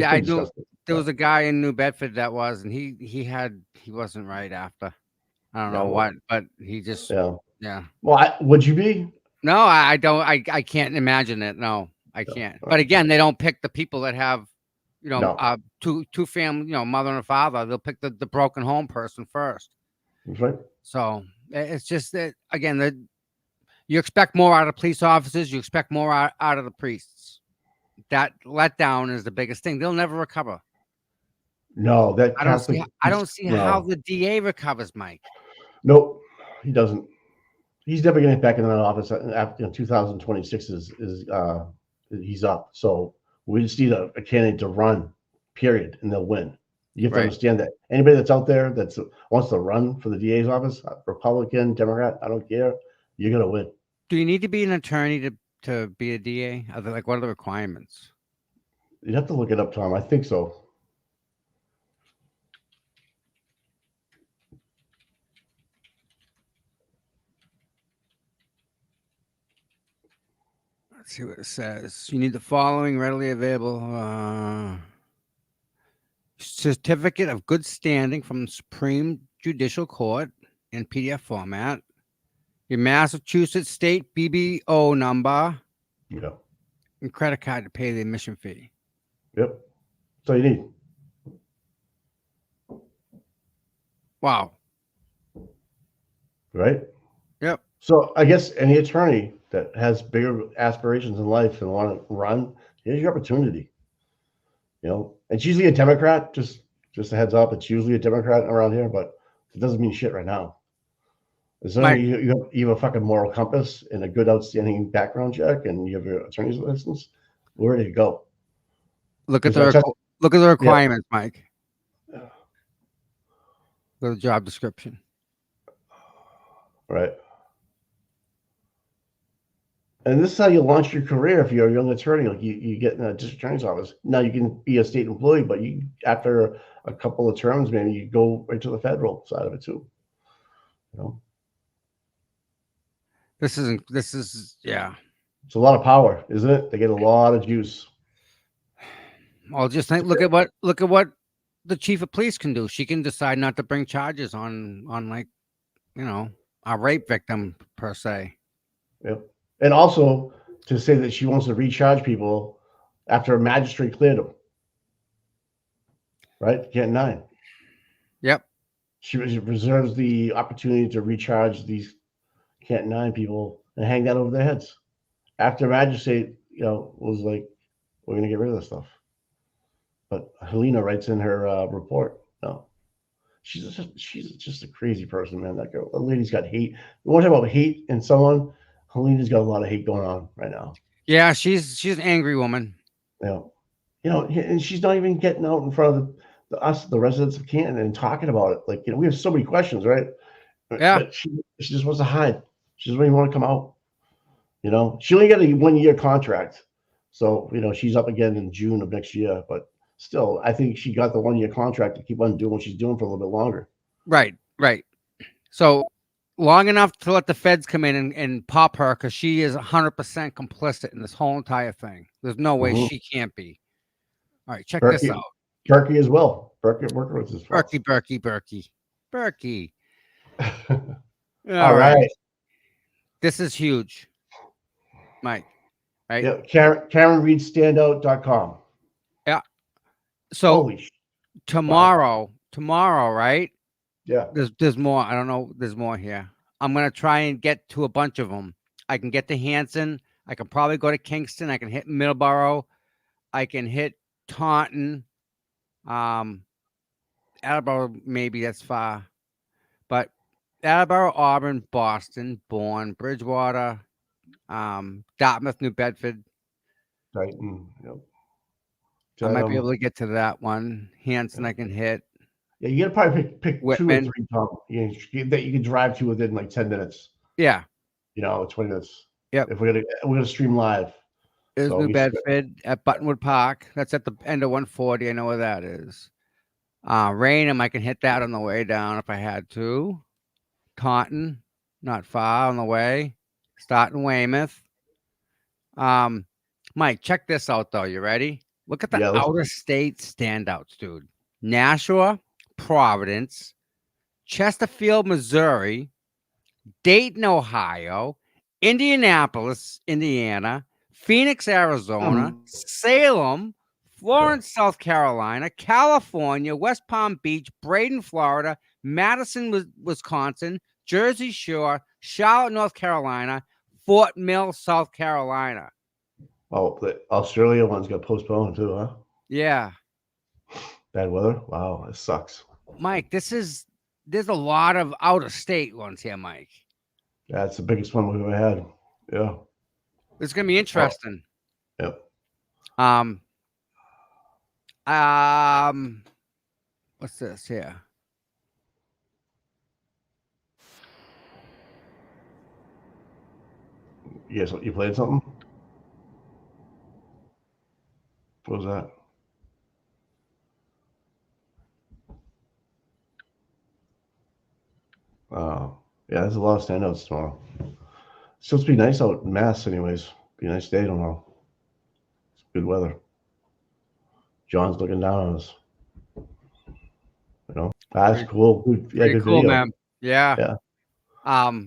I knew there was a guy in New Bedford that was, and he wasn't right after. I don't know what, but he just yeah. Well, would you be? No, I don't. I can't imagine it. No, I can't. But again, they don't pick the people that have, two family, mother and a father. They'll pick the broken home person first. That's right. So it's just that, again, you expect more out of police officers. You expect more out of the priests. That letdown is the biggest thing. They'll never recover. No, I don't see how the DA recovers, Mike. Nope, he doesn't. He's never going to get back in that office after 2026 is he's up. So we just need a candidate to run, period, and they'll win. You have to Right. understand that anybody that's out there that wants to run for the DA's office, Republican, Democrat, I don't care, you're gonna win. Do you need to be an attorney to be a DA? Are there, like, what are the requirements? You'd have to look it up, Tom. I think so. Let's see what it says. You need the following readily available certificate of good standing from the Supreme Judicial Court in PDF format, your Massachusetts state BBO number, Yeah. and credit card to pay the admission fee. Yep. That's all you need. Wow. Right? Yep. So I guess any attorney that has bigger aspirations in life and want to run, here's your opportunity. You know, it's usually a Democrat, just a heads up, it's usually a Democrat around here, but it doesn't mean shit right now. As long as you have a fucking moral compass and a good outstanding background check and you have your attorney's license, we're ready to go. Look at the requirements, Mike. Yeah. Go to the job description. Right. And this is how you launch your career if you're a young attorney. Like you get in a district attorney's office. Now you can be a state employee, but you after a couple of terms, maybe you go right to the federal side of it too. You know, This is yeah. it's a lot of power, isn't it? They get a lot of juice. Well, just think, look at what the chief of police can do. She can decide not to bring charges on like, you know, a rape victim per se. Yep. And also to say that she wants to recharge people after a magistrate cleared them. Right? Canton 9. Yep. She reserves the opportunity to recharge these Canton 9 people and hang that over their heads. After a magistrate, you know, was like, we're going to get rid of this stuff. But Helena writes in her report, no. She's just a crazy person, man. That girl, that lady's got hate. You want to talk about hate in someone? Helena's got a lot of hate going on right now. Yeah, she's an angry woman. You know, and she's not even getting out in front of the residents of Canton and talking about it. Like, you know, we have so many questions, right? Yeah. But she just wants to hide. She doesn't even want to come out. You know, she only got a 1-year contract. So, you know, she's up again in June of next year. But still, I think she got the 1-year contract to keep on doing what she's doing for a little bit longer. Right. So long enough to let the feds come in and pop her because she is 100% complicit in this whole entire thing. There's no way she can't be. All right, check this out. Berkey as well. Berkowitz as well. Berkey. All right. This is huge, Mike. Right? Yeah, Karen reads standout.com. Yeah. So Holy shit. tomorrow, right? Yeah. There's more. I don't know. There's more here. I'm gonna try and get to a bunch of them. I can get to Hanson. I can probably go to Kingston. I can hit Middleborough. I can hit Taunton. Attleboro, maybe that's far, but Attleboro, Auburn, Boston, Bourne, Bridgewater, Dartmouth, New Bedford. Titan. Yep. I might be able to get to that one. Hanson, I can hit. Yeah, you gotta probably pick Whitman. 2 or 3 Tom, that you can drive to within like 10 minutes. Yeah. You know, 20 minutes. Yep. If we're gonna stream live. There's New Bedford at Buttonwood Park. That's at the end of 140. I know where that is. Raynham, I can hit that on the way down if I had to. Taunton, not far on the way. Starting Weymouth. Mike, check this out though. You ready? Look at the outer state standouts, dude. Nashua, Providence, Chesterfield, Missouri, Dayton, Ohio, Indianapolis, Indiana, Phoenix, Arizona, Salem, Florence, South Carolina, California, West Palm Beach, Braden, Florida, Madison, Wisconsin, Jersey Shore, Charlotte, North Carolina, Fort Mill, South Carolina. Oh, the Australia one's got postponed too, huh? Yeah. Bad weather? Wow, it sucks. Mike, there's a lot of out-of-state ones here, Mike. That's the biggest one we've ever had. Yeah. It's gonna be interesting. Yep. What's this here? You played something? What was that? Yeah, there's a lot of standouts tomorrow. It's supposed to be nice out in Mass, anyways. Be a nice day tomorrow. It's good weather. John's looking down on us. That's cool. Good, yeah, Pretty good cool, video. man. Yeah. Yeah.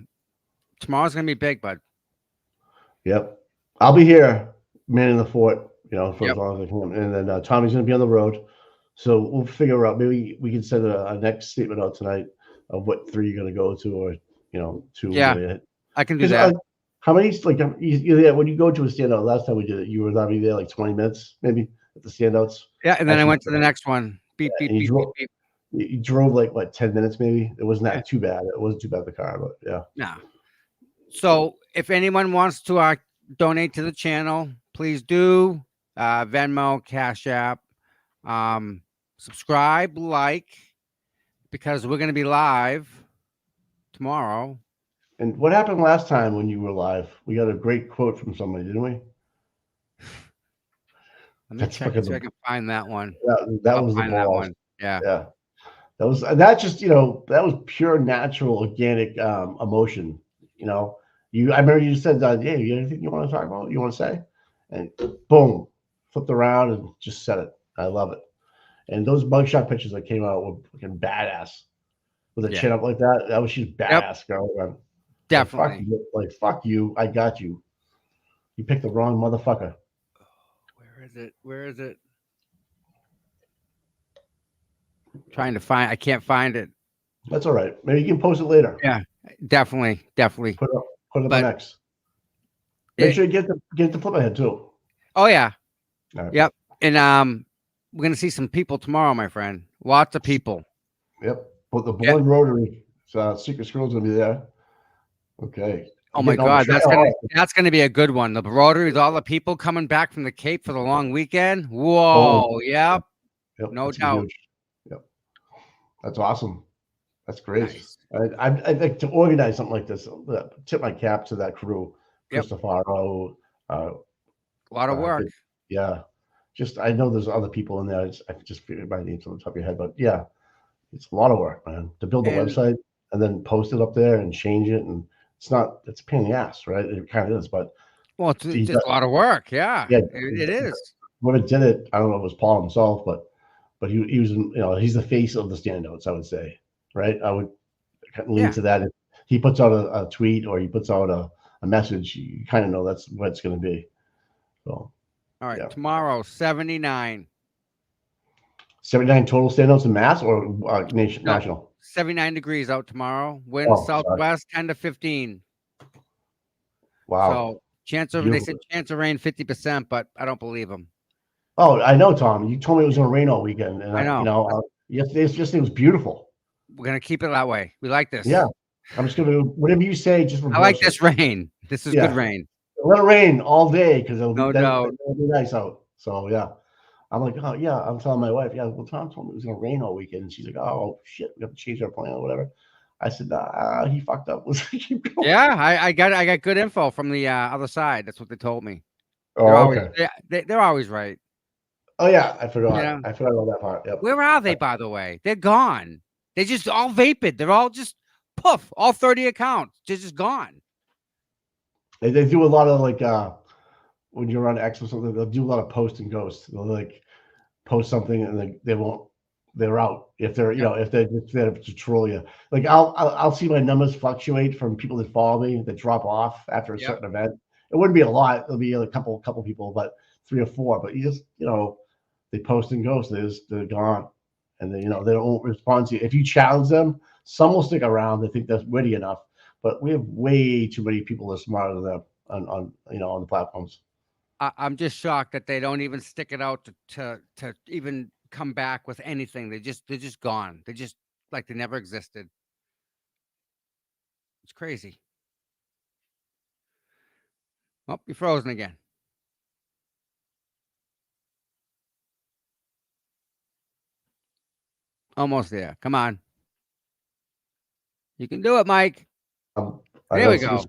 Tomorrow's gonna be big, bud. Yep. I'll be here, manning the fort. For Yep. as long as I can. And then Tommy's gonna be on the road, so we'll figure out. Maybe we can send a next statement out tonight of what 3 you're gonna go to, or 2. Yeah. I can do 'Cause, that. how many when you go to a standout? Last time we did it, you were already there like 20 minutes, maybe at the standouts. Yeah, and then I Actually, went to the next one. Beep, beep, and you beep, drove, beep, you drove like what 10 minutes maybe. It wasn't that Yeah. too bad. It wasn't too bad the car, but yeah. No. So if anyone wants to donate to the channel, please do. Venmo, Cash App, subscribe, like, because we're gonna be live tomorrow. And what happened last time when you were live? We got a great quote from somebody, didn't we? Let me That's check fucking and see if I can find that one. that I'll was the find that balls. one. Yeah. Yeah. That just, that was pure natural organic emotion. I remember you said, hey, you got anything you want to talk about? You want to say? And boom, flipped around and just said it. I love it. And those mugshot pictures that came out were fucking badass. With a Yeah. chin up like that. That was just badass, girl. Definitely. Like, fuck you. I got you. You picked the wrong motherfucker. Where is it? Where is it? Trying to find. I can't find it. That's all right. Maybe you can post it later. Yeah, definitely. Put it up But next. Make sure you get the flip ahead too. Oh yeah. All right. Yep. And we're gonna see some people tomorrow, my friend. Lots of people. Yep. But the Bourne Rotary Secret Squirrel's gonna be there. Okay. Oh my God, that's gonna be a good one. The Rotary with all the people coming back from the Cape for the long weekend. Whoa. Yep. No doubt. Huge. Yep. That's awesome. That's great. Nice. I'd like to organize something like this. Tip my cap to that crew. Yep. Christopher. A lot of work. Yeah. Just I know there's other people in there. I just figured my names on the top of your head, but yeah, it's a lot of work, man. To build a website and then post it up there and change it, and it's a pain in the ass, right? It kind of is, but it's just a lot of work. Yeah, it is. Whoever did it, I don't know if it was Paul himself, but he was, he's the face of the Standouts, I would say, right? I would lean to that. If he puts out a tweet or he puts out a message, you kind of know that's what it's going to be. So, all right, tomorrow, 79. 79 total Standouts in Mass or national? 79 degrees out tomorrow. Wind southwest 10 to 15. Wow. So they said chance of rain 50%, but I don't believe them. Oh, I know, Tom. You told me it was going to rain all weekend, and I know. Yesterday it was beautiful. We're gonna keep it that way. We like this. Yeah, I'm just gonna whatever you say. Just I like this rain. This is good rain. Let it rain all day because it'll be nice out. So yeah, I'm like, oh yeah. I'm telling my wife, yeah. Well, Tom told me it was gonna rain all weekend, and she's like, oh shit, we have to change our plan or whatever. I said, nah, he fucked up. Let's keep going. Yeah, I got good info from the other side. That's what they told me. Oh, They're always right. Oh yeah, I forgot. Yeah. I forgot about that part. Yep. Where are they, by the way? They're gone. They just all vapid. They're all just poof. All 30 accounts. They're just gone. They do a lot of like when you're on X or something, they'll do a lot of post and ghost. They'll like post something and they're out. If they're if they're just there to troll you. Like I'll see my numbers fluctuate from people that follow me that drop off after a certain event. It wouldn't be a lot. It'll be a couple people, but 3 or 4. But you just they post and ghost. They're gone, and they don't respond to you. If you challenge them, some will stick around. They think that's witty enough. But we have way too many people that are smarter than them on the platforms. I'm just shocked that they don't even stick it out to even come back with anything. They're just gone. They're just like they never existed. It's crazy. Oh, you're frozen again. Almost there. Come on. You can do it, Mike. I There know we go.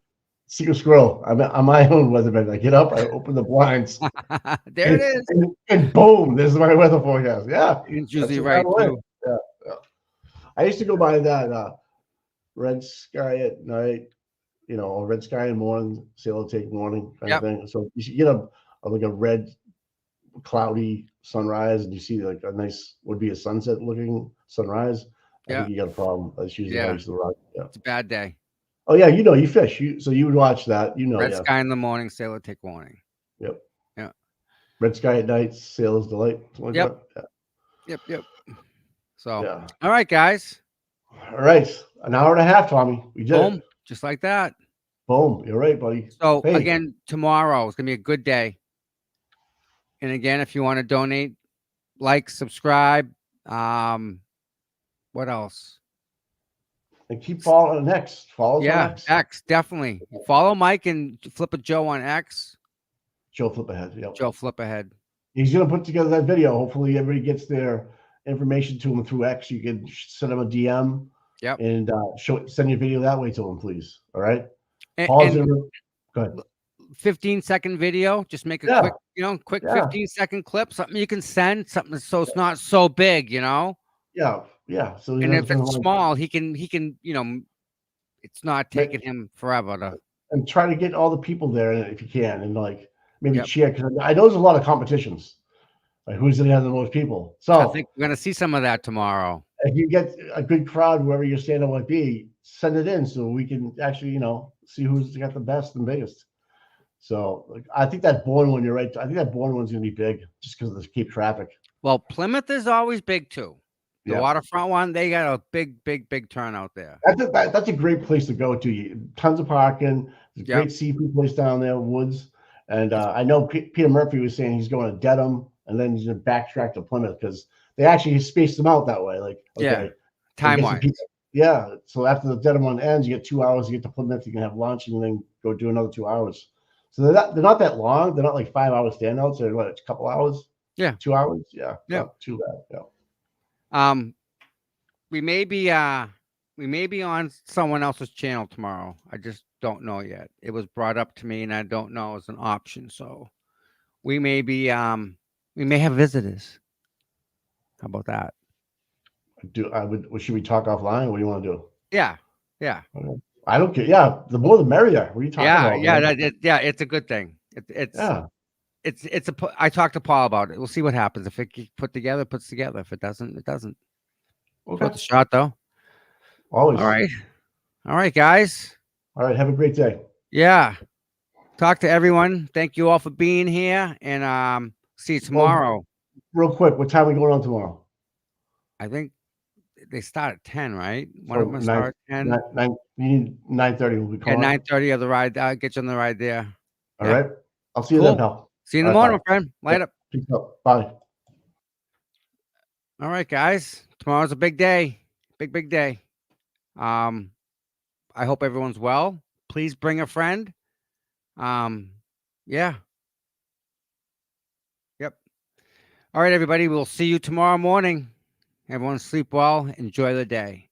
secret squirrel. I'm my own weatherman. I get up, I open the blinds, There it is. and boom, there's my weather forecast. Yeah, It's that's usually the right kind of way. too. Yeah. I used to go by that red sky at night, or red sky in the morning, sailor take morning kind Yep. of thing. So you should get like a red cloudy sunrise, and you see like a nice would be a sunset looking sunrise. I Yeah. think you got a problem. That's usually how I Yeah. used to rock. Yeah. It's a bad day. Oh yeah, you fish. So you would watch that. Red Yeah. sky in the morning, sailor take warning. Yep. Yeah. Red sky at night, sailor's delight. Something like Yep. that. Yep. So, Yeah. all right, guys. All right. An hour and a half, Tommy. We did Boom. it. Just like that. Boom. You're right, buddy. So Hey. again, tomorrow is gonna be a good day. And again, if you want to donate, like, subscribe. What else? And keep following X. Follow us on Yeah, X. X, definitely. Follow Mike and Flip a Joe on X. Joe Flip Ahead. Yep. Joe Flip Ahead. He's gonna put together that video. Hopefully everybody gets their information to him through X. You can send him a DM. Yep. And send your video that way to him, please. All right. And, Paul's and gonna go ahead. 15-second video. Just make a Yeah. quick Yeah. 15-second clip, something you can send, something so it's not so big, Yeah. So And if it's small, he can, it's not taking him forever to. and try to get all the people there if you can, and like maybe Yep. cheer, because I know there's a lot of competitions. Like who's gonna have the most people? So I think we're gonna see some of that tomorrow. if you get a good crowd, whoever your stand-up might be, send it in so we can actually, see who's got the best and biggest. So like, I think that Bourne one, you're right. I think that Bourne one's gonna be big just because of the keep traffic. Well, Plymouth is always big too. The Yeah. waterfront one, they got a big turnout there. That's a great place to go to. Tons of parking. There's a Yep. great seafood place down there, Woods. And I know Peter Murphy was saying he's going to Dedham and then he's going to backtrack to Plymouth because they actually spaced them out that way. Like, Yeah. okay, Time get some wise. pizza. Yeah. So after the Dedham one ends, you get 2 hours to get to Plymouth. You can have lunch and then go do another 2 hours. So they're not that long. They're not like 5 hour standouts. They're what, a couple hours? Yeah. 2 hours? Yeah. Yeah. Not too bad. Yeah. We may be on someone else's channel tomorrow. I just don't know yet. It was brought up to me and I don't know as an option. So we may be we may have visitors. How about that? Should we talk offline? What do you want to do? Yeah. Okay. I don't care. Yeah, the more the merrier. What are you talking about? Yeah, it's a good thing. I talked to Paul about it. We'll see what happens. If it gets put together, it puts together. If it doesn't, it doesn't. Okay. Worth a shot though. Always. All right, guys. All right. Have a great day. Yeah. Talk to everyone. Thank you all for being here, and see you tomorrow. Real quick, what time are we going on tomorrow? I think they start at 10, right? One So of them start at 10. 9:30 will be Yeah, calling. 9:30 of the ride. I'll get you on the ride there. All yeah. right. I'll see you Cool. then, pal. See you in the All right, morning, friend. Light up. Peace out. Bye. All right, guys. Tomorrow's a big day. Big day. I hope everyone's well. Please bring a friend. Yeah. Yep. All right, everybody. We'll see you tomorrow morning. Everyone sleep well. Enjoy the day.